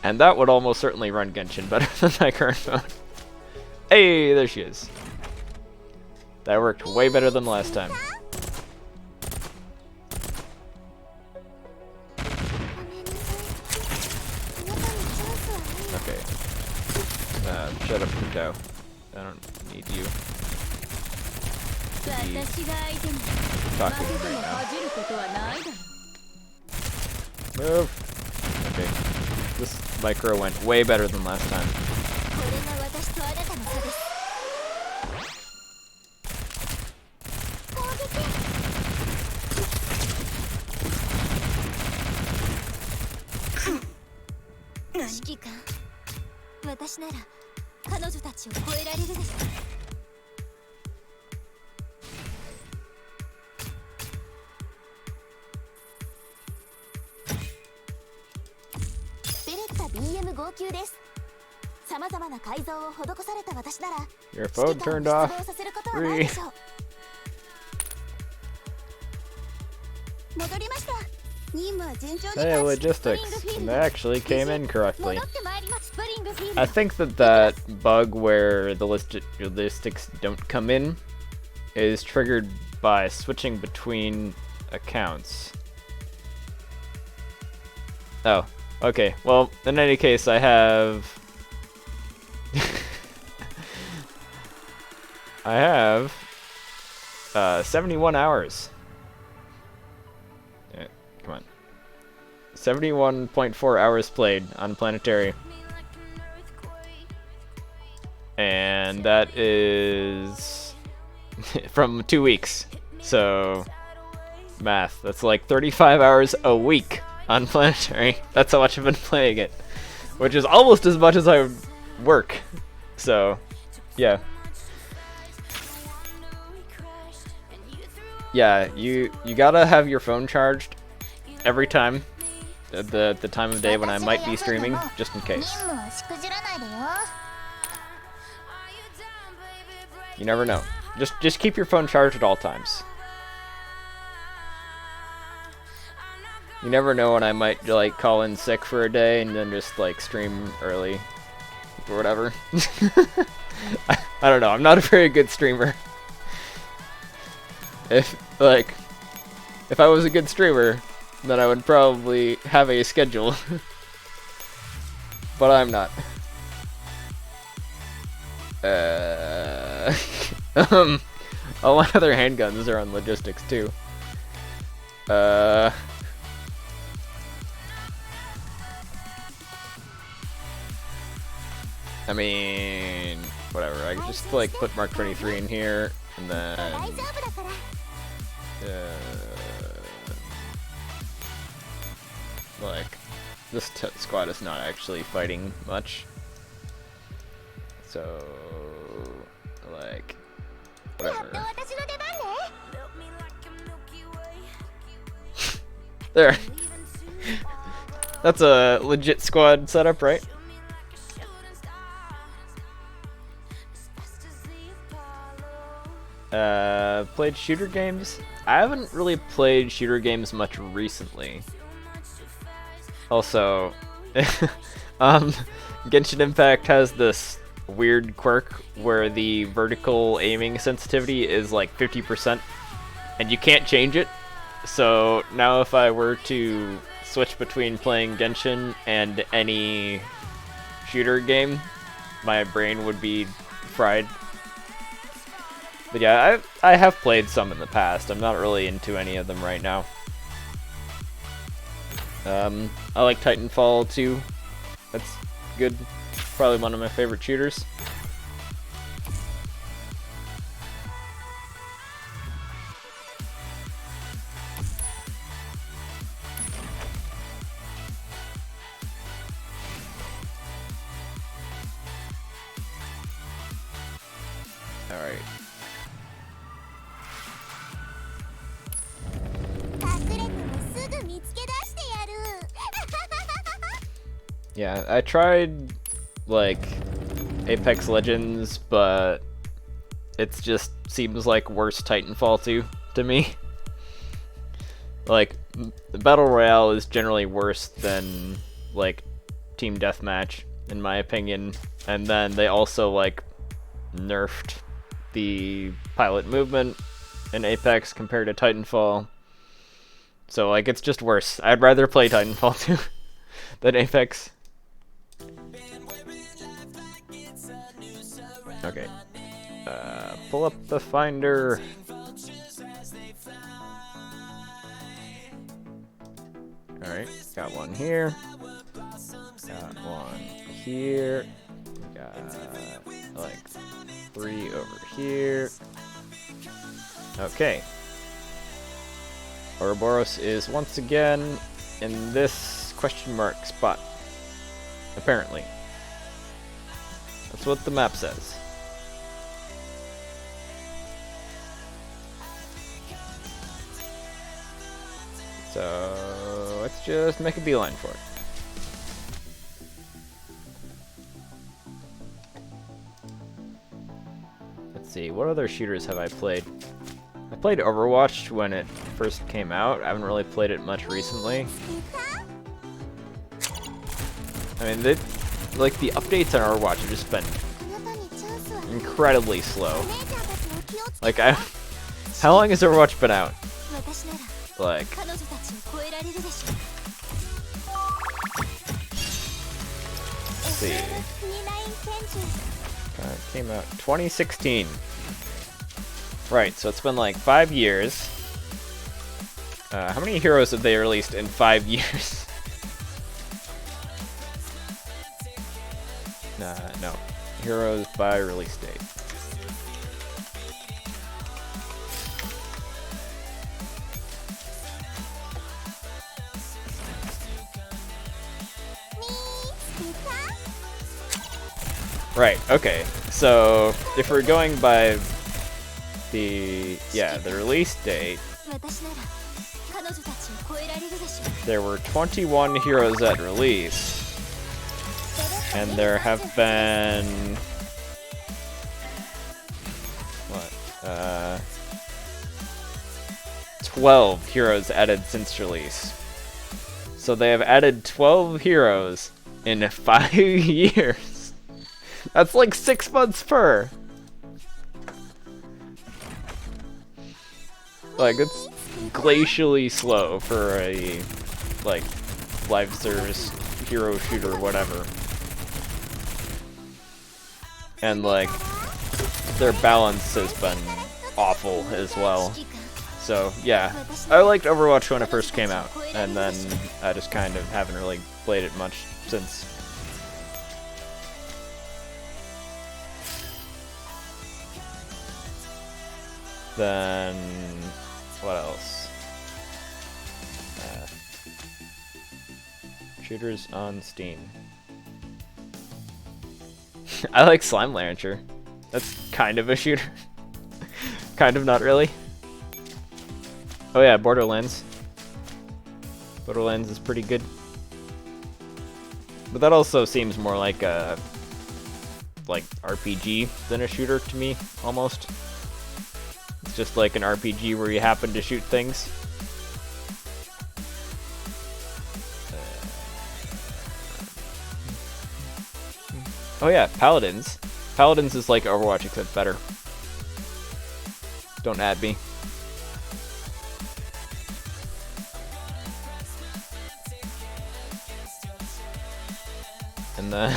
[SPEAKER 4] And that would almost certainly run Genshin better than my current phone. Hey, there she is. That worked way better than last time. Okay. Shut up, Kuto. I don't need you. Talking right now. Move. Okay. This micro went way better than last time. Your phone turned off. Free. Hey, logistics. And they actually came in correctly. I think that bug where the logistics don't come in is triggered by switching between accounts. Oh, okay. Well, in any case, I have... I have 71 hours. Yeah, come on. 71.4 hours played on Planetary. And that is from 2 weeks. So, math. That's like 35 hours a week on Planetary. That's how much I've been playing it. Which is almost as much as I work. So, yeah. Yeah, you gotta have your phone charged every time, at the time of day when I might be streaming, just in case. You never know. Just keep your phone charged at all times. You never know when I might like call in sick for a day and then just like stream early or whatever. I don't know. I'm not a very good streamer. If I was a good streamer, then I would probably have a schedule. But I'm not. All my other handguns are on logistics too. I mean, whatever. I could just like put Mark 23 in here, and then like this squad is not actually fighting much, so like whatever. There. That's a legit squad setup, right? Played shooter games? I haven't really played shooter games much recently. Also, Genshin Impact has this weird quirk where the vertical aiming sensitivity is like 50%, and you can't change it. So now if I were to switch between playing Genshin and any shooter game, my brain would be fried. But yeah, I have played some in the past. I'm not really into any of them right now. I like Titanfall 2. That's good. Probably one of my favorite shooters. Alright. Yeah, I tried like Apex Legends, but it just seems like worse Titanfall 2 to me. Like, the Battle Royale is generally worse than like Team Deathmatch, in my opinion. And then they also like nerfed the pilot movement in Apex compared to Titanfall. So like it's just worse. I'd rather play Titanfall 2 than Apex. Okay. Pull up the finder. Alright, got one here. Got one here. Got like 3 over here. Okay. Ouroboros is once again in this question mark spot. Apparently. That's what the map says. So let's just make a beeline for it. Let's see, what other shooters have I played? I played Overwatch when it first came out. I haven't really played it much recently. I mean, like the updates on Overwatch have just been incredibly slow. Like, how long has Overwatch been out? Like, let's see. It came out 2016. Right, so it's been like 5 years. How many heroes have they released in 5 years? No. Heroes by release date. Right, okay. So, if we're going by the release date,
[SPEAKER 2] 私なら彼女たちを超えられるでしょう
[SPEAKER 4] there were 21 heroes at release, and there have been what 12 heroes added since release. So they have added 12 heroes in 5 years. That's like 6 months per. Like, it's glacially slow for a, like, live service hero shooter, whatever. And, like, their balance has been awful as well. So, yeah. I liked Overwatch when it first came out, and then I just kind of haven't really played it much since. Then, what else? Shooters on Steam. I like Slime Rancher. That's kind of a shooter. Kind of, not really. Oh yeah, Borderlands. Borderlands is pretty good. But that also seems more like a RPG than a shooter to me, almost. It's just like an RPG where you happen to shoot things. Oh yeah, Paladins. Paladins is like Overwatch except better. Don't add me. And then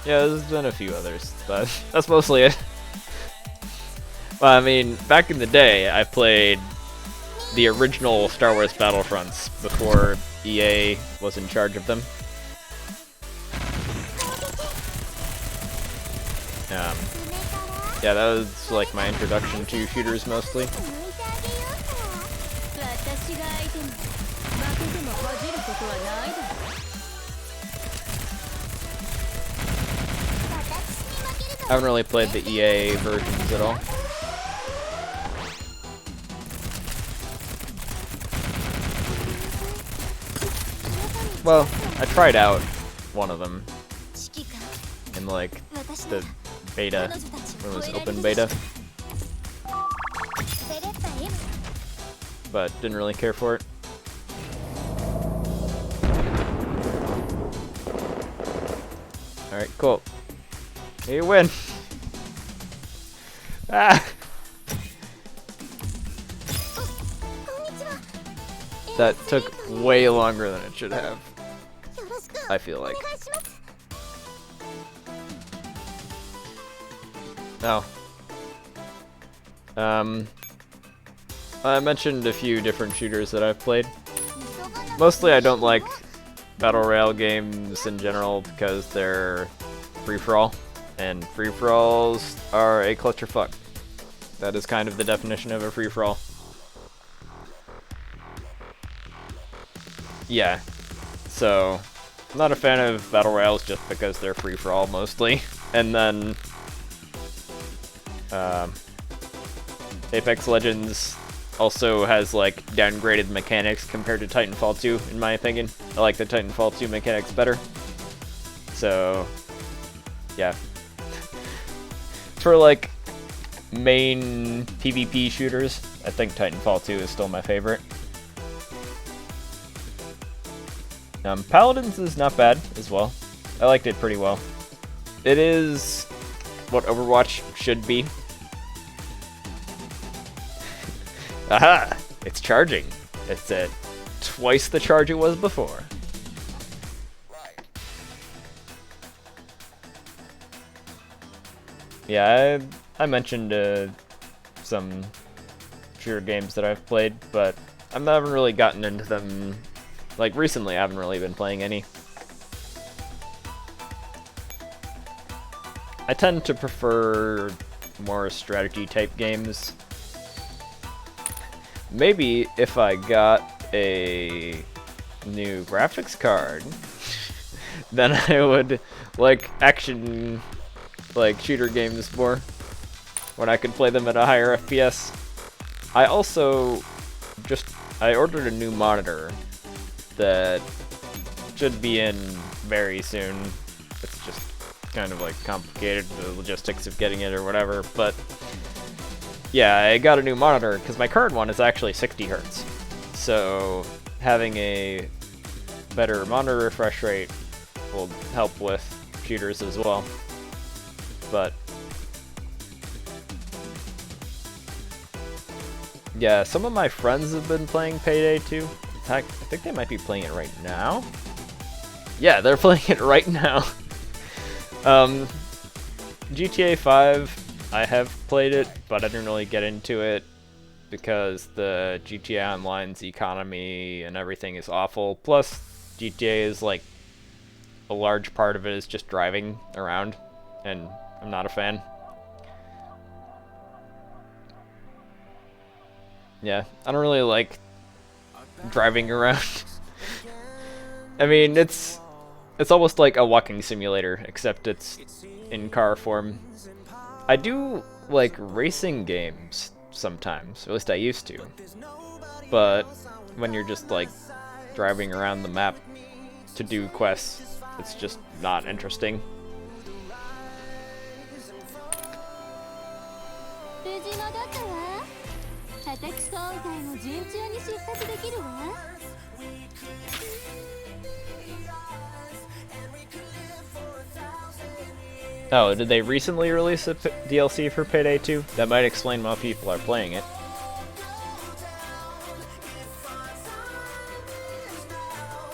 [SPEAKER 4] yeah, there's been a few others, but that's mostly it. Well, I mean, back in the day, I played the original Star Wars Battlefronts before EA was in charge of them. Yeah, that was like my introduction to shooters mostly.
[SPEAKER 2] 私が相手に負けても恥じることはないだろう
[SPEAKER 4] I haven't really played the EA versions at all. Well, I tried out one of them in like the beta, when it was open beta, but didn't really care for it. Alright, cool. You win! Ah! That took way longer than it should have, I feel like. No. I mentioned a few different shooters that I've played. Mostly I don't like Battle Royale games in general because they're free-for-all. And free-for-alls are a clusterfuck. That is kind of the definition of a free-for-all. Yeah. So, I'm not a fan of Battle Royales just because they're free-for-all mostly. And then Apex Legends also has like downgraded mechanics compared to Titanfall 2, in my opinion. I like the Titanfall 2 mechanics better. So, yeah. For like main PvP shooters, I think Titanfall 2 is still my favorite. Paladins is not bad as well. I liked it pretty well. It is what Overwatch should be. Aha! It's charging. It's at twice the charge it was before. Yeah, I mentioned some shooter games that I've played, but I haven't really gotten into them. Like, recently I haven't really been playing any. I tend to prefer more strategy type games. Maybe if I got a new graphics card, then I would like action, like shooter games more, when I could play them at a higher FPS. I also I ordered a new monitor that should be in very soon. It's just kind of like complicated, the logistics of getting it or whatever, but yeah, I got a new monitor because my current one is actually 60 hertz. So having a better monitor refresh rate will help with shooters as well. But yeah, some of my friends have been playing Payday 2. In fact, I think they might be playing it right now. Yeah, they're playing it right now. GTA 5, I have played it, but I didn't really get into it because the GTA Online's economy and everything is awful. Plus, GTA is like a large part of it is just driving around, and I'm not a fan. Yeah, I don't really like driving around. I mean, it's almost like a walking simulator, except it's in car form. I do like racing games sometimes, or at least I used to. But when you're just like driving around the map to do quests, it's just not interesting.
[SPEAKER 2] 無事戻ったわ。叩き今回も順調に出発できるわ。
[SPEAKER 4] Oh, did they recently release a DLC for Payday 2? That might explain why people are playing it.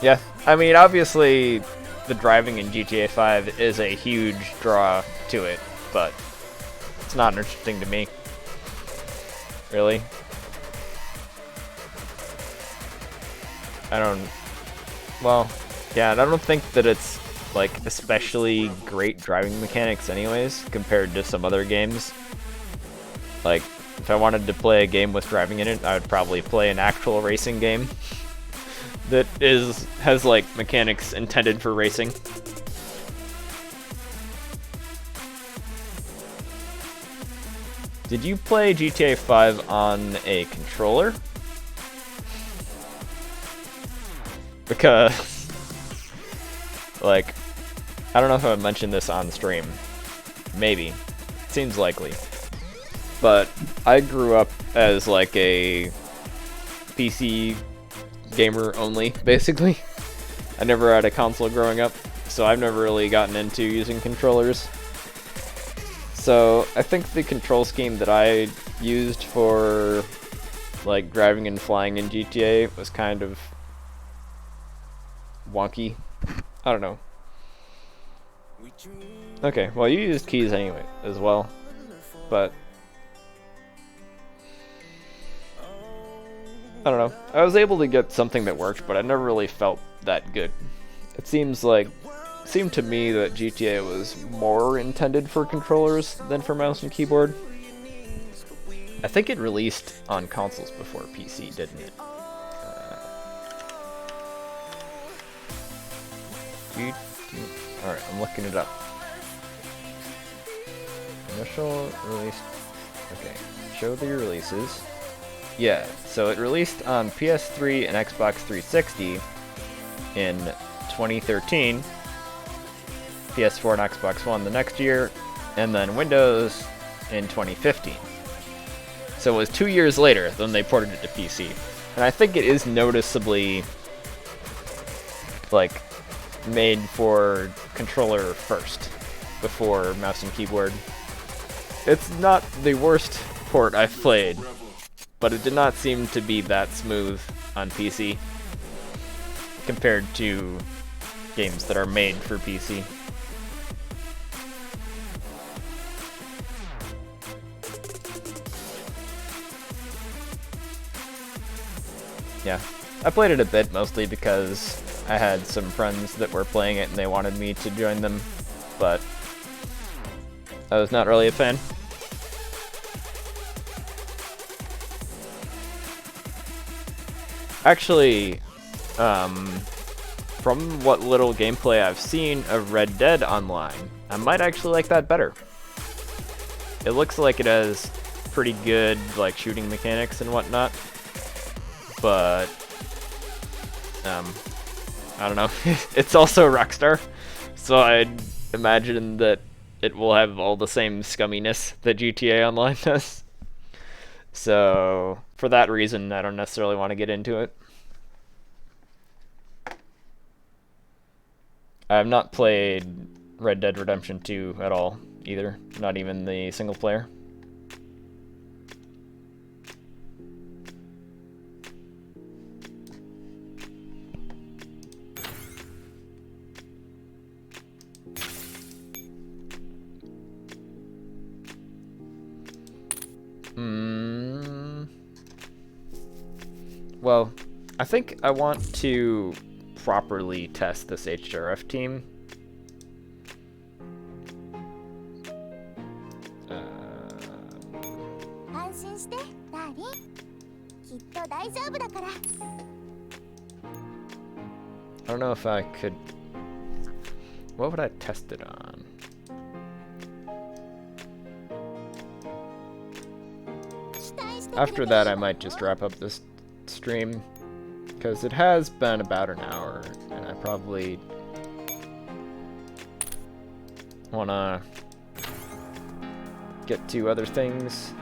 [SPEAKER 4] Yeah, I mean, obviously, the driving in GTA 5 is a huge draw to it, but it's not interesting to me. Really? Well, yeah, I don't think that it's like especially great driving mechanics anyways compared to some other games. Like, if I wanted to play a game with driving in it, I would probably play an actual racing game that has like mechanics intended for racing. Did you play GTA 5 on a controller? Because like, I don't know if I mentioned this on stream. Maybe. Seems likely. But I grew up as like a PC gamer only, basically. I never had a console growing up, so I've never really gotten into using controllers. So I think the control scheme that I used for like driving and flying in GTA was kind of wonky. I don't know. Okay, well, you used keys anyway as well, but I don't know. I was able to get something that worked, but I never really felt that good. It seemed to me that GTA was more intended for controllers than for mouse and keyboard. I think it released on consoles before PC, didn't it? Alright, I'm looking it up. Initial release. Okay, show the releases. Yeah, so it released on PS3 and Xbox 360 in 2013, PS4 and Xbox One the next year, and then Windows in 2015. So it was 2 years later than they ported it to PC. And I think it is noticeably, like, made for controller first, before mouse and keyboard. It's not the worst port I've played, but it did not seem to be that smooth on PC compared to games that are made for PC. Yeah, I played it a bit mostly because I had some friends that were playing it and they wanted me to join them, but I was not really a fan. Actually, from what little gameplay I've seen of Red Dead Online, I might actually like that better. It looks like it has pretty good like shooting mechanics and whatnot, but I don't know. It's also Rockstar, so I'd imagine that it will have all the same scumminess that GTA Online does. So for that reason, I don't necessarily want to get into it. I have not played Red Dead Redemption 2 at all, either. Not even the single player. Well, I think I want to properly test this HGRF team. I don't know if I could... What would I test it on? After that, I might just wrap up this stream, because it has been about an hour, and I probably want to get to other things.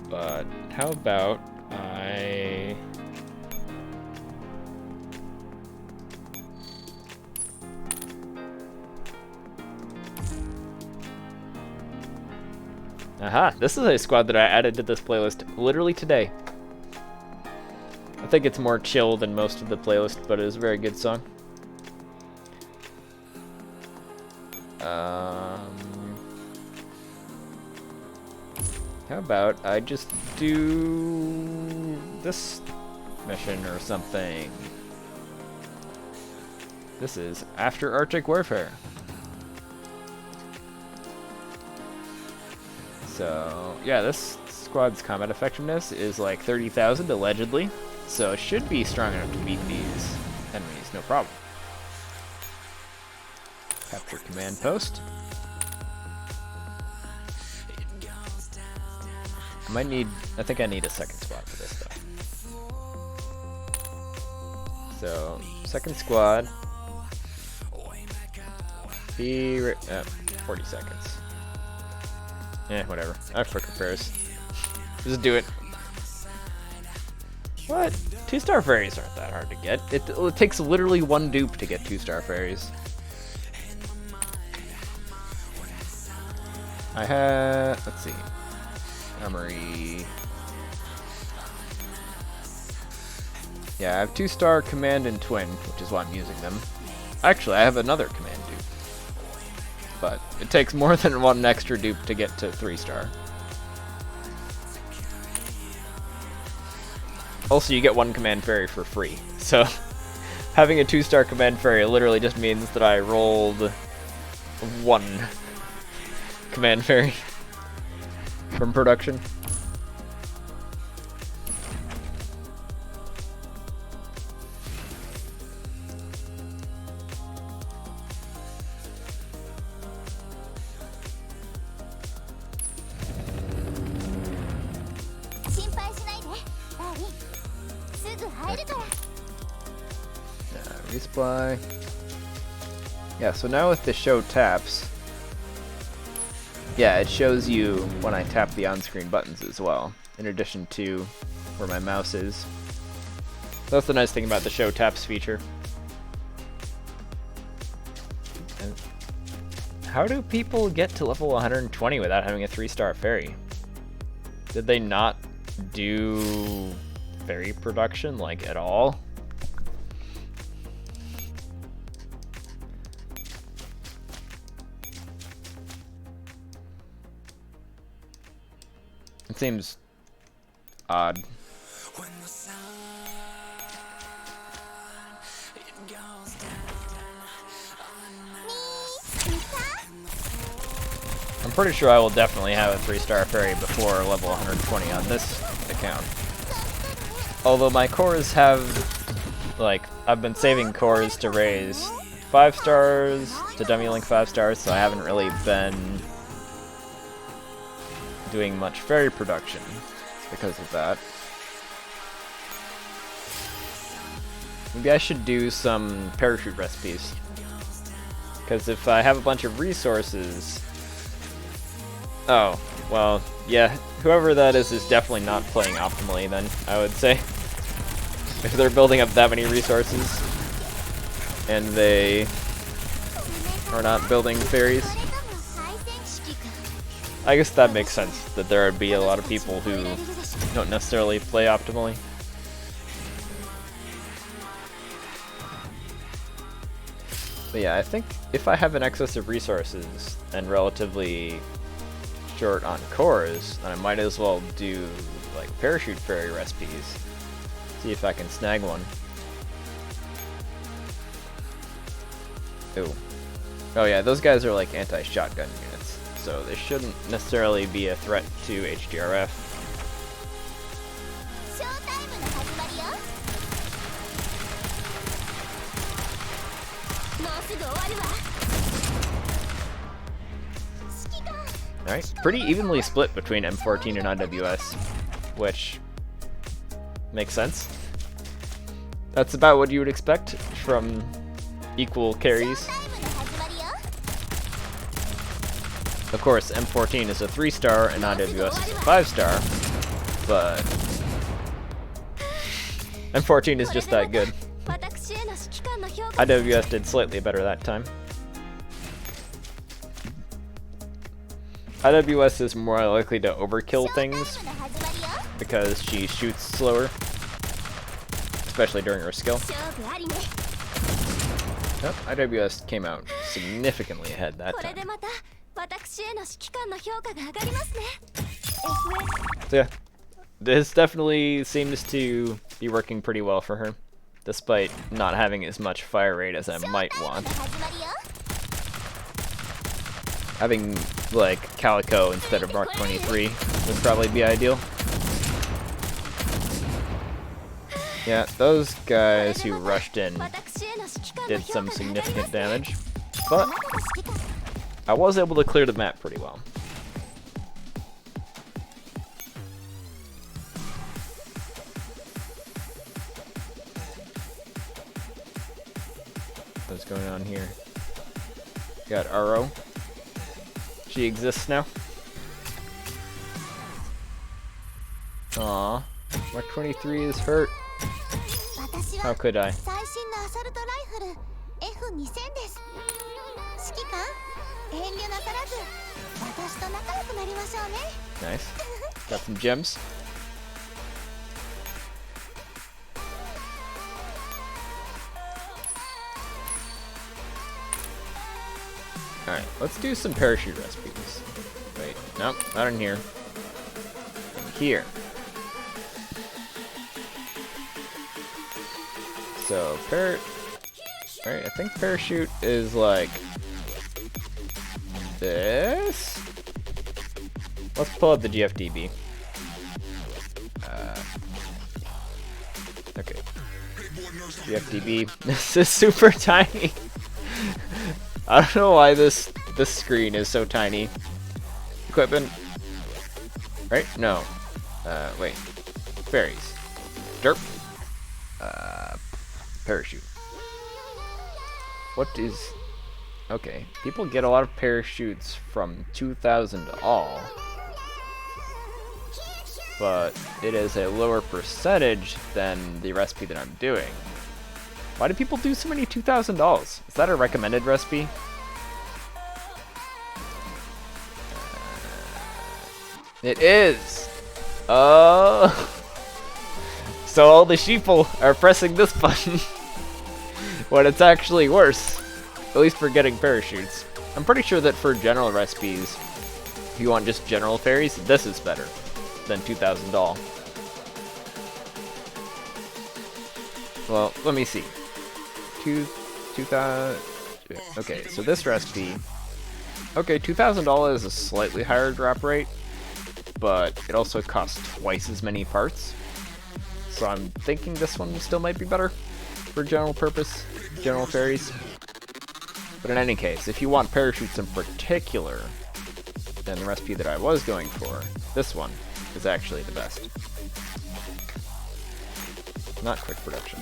[SPEAKER 4] But how about I... Aha, this is a squad that I added to this playlist literally today. I think it's more chill than most of the playlist, but it is a very good song. How about I just do this mission or something? This is After Arctic Warfare. So, yeah, this squad's combat effectiveness is like 30,000 allegedly, so it should be strong enough to beat these enemies, no problem. Capture command post. I think I need a second squad for this stuff. So, second squad. Be 40 seconds. Whatever. I have quick repairs. Just do it. What? 2-star fairies aren't that hard to get. It takes literally one dupe to get 2-star fairies. I have... let's see. Armory... Yeah, I have 2-star command and twin, which is why I'm using them. Actually, I have another command dupe. But it takes more than one extra dupe to get to 3-star. Also, you get one command fairy for free. So, having a 2-star command fairy literally just means that I rolled one command fairy from production. Resupply. Yeah, so now with the show taps, yeah, it shows you when I tap the on-screen buttons as well, in addition to where my mouse is. That's the nice thing about the show taps feature. And how do people get to level 120 without having a 3-star fairy? Did they not do fairy production, like, at all? It seems odd. I'm pretty sure I will definitely have a 3-star fairy before level 120 on this account. Although my cores have, like, I've been saving cores to raise 5 stars, to dummy link 5 stars, so I haven't really been doing much fairy production because of that. Maybe I should do some parachute recipes. Because if I have a bunch of resources... Oh, well, yeah, whoever that is definitely not playing optimally then, I would say. If they're building up that many resources, and they are not building fairies. I guess that makes sense, that there would be a lot of people who don't necessarily play optimally. But yeah, I think if I have an excess of resources and relatively short on cores, then I might as well do like parachute fairy recipes. See if I can snag one. Ooh. Oh yeah, those guys are like anti-shotgun units, so they shouldn't necessarily be a threat to HGRF. Alright, pretty evenly split between M14 and IWS, which makes sense. That's about what you would expect from equal carries. Of course, M14 is a 3-star and IWS is a 5-star, but M14 is just that good. IWS did slightly better that time. IWS is more likely to overkill things because she shoots slower, especially during her skill. Oh, IWS came out significantly ahead that time. So yeah, this definitely seems to be working pretty well for her, despite not having as much fire rate as I might want. Having, like, Calico instead of Mark 23 would probably be ideal. Yeah, those guys who rushed in did some significant damage, but I was able to clear the map pretty well. What's going on here? Got Aro. She exists now. Aww, Mark 23 is hurt. How could I? Nice. Got some gems. Alright, let's do some parachute recipes. Wait, nope, not in here. Here. So, alright, I think parachute is like this. Let's pull up the GFDB. Okay. GFDB. This is super tiny. I don't know why this screen is so tiny. Equipment. Right? No. Wait. Fairies. Derp. Parachute. What is... Okay. People get a lot of parachutes from 2,000 all. But it is a lower percentage than the recipe that I'm doing. Why do people do so many 2,000 alls? Is that a recommended recipe? It is! Oh! So all the sheeple are pressing this button when it's actually worse. At least for getting parachutes. I'm pretty sure that for general recipes, if you want just general fairies, this is better than 2,000 all. Well, let me see. 2,000... Okay, so this recipe... Okay, 2,000 all is a slightly higher drop rate, but it also costs twice as many parts. So I'm thinking this one still might be better for general purpose, general fairies. But in any case, if you want parachutes in particular, then the recipe that I was going for, this one, is actually the best. Not quick production.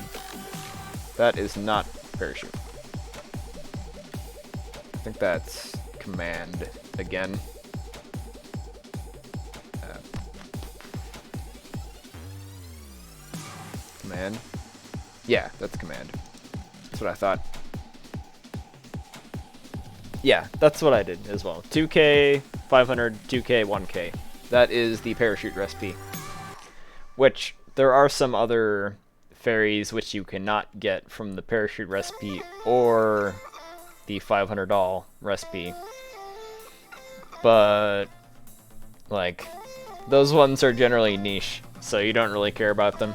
[SPEAKER 4] That is not parachute. I think that's command again. Command? Yeah, that's command. That's what I thought. Yeah, that's what I did as well. 2K, 500, 2K, 1K. That is the parachute recipe. Which, there are some other fairies which you cannot get from the parachute recipe or the $500 recipe. But, like, those ones are generally niche, so you don't really care about them.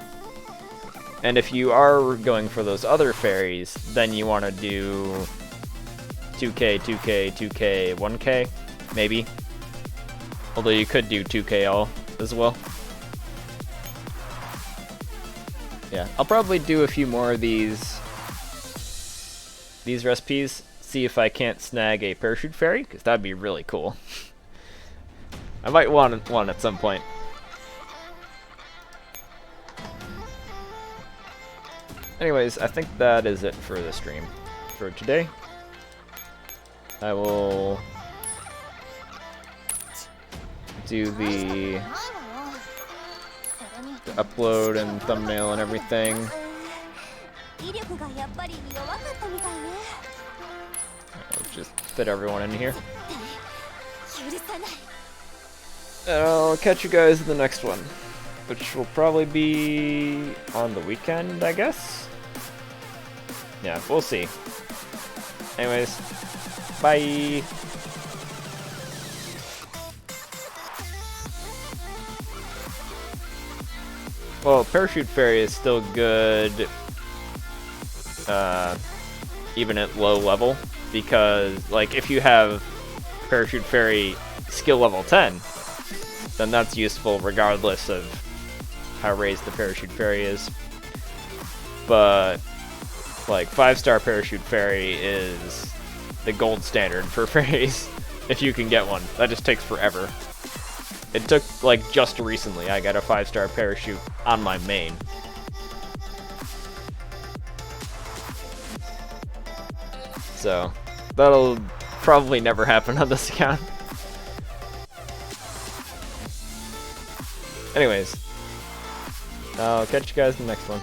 [SPEAKER 4] And if you are going for those other fairies, then you want to do 2K, 2K, 2K, 1K, maybe. Although you could do 2K all as well. Yeah, I'll probably do a few more of these recipes, see if I can't snag a parachute fairy, because that'd be really cool. I might want one at some point. Anyways, I think that is it for the stream for today. I will do the upload and thumbnail and everything. I'll just fit everyone in here. And I'll catch you guys in the next one, which will probably be on the weekend, I guess? Yeah, we'll see. Anyways, bye! Well, Parachute Fairy is still good, even at low level, because, like, if you have Parachute Fairy skill level 10, then that's useful regardless of how raised the Parachute Fairy is. But, like, 5-star Parachute Fairy is the gold standard for fairies, if you can get one. That just takes forever. It took, like, just recently I got a 5-star parachute on my main. So, that'll probably never happen on this account. Anyways, I'll catch you guys in the next one.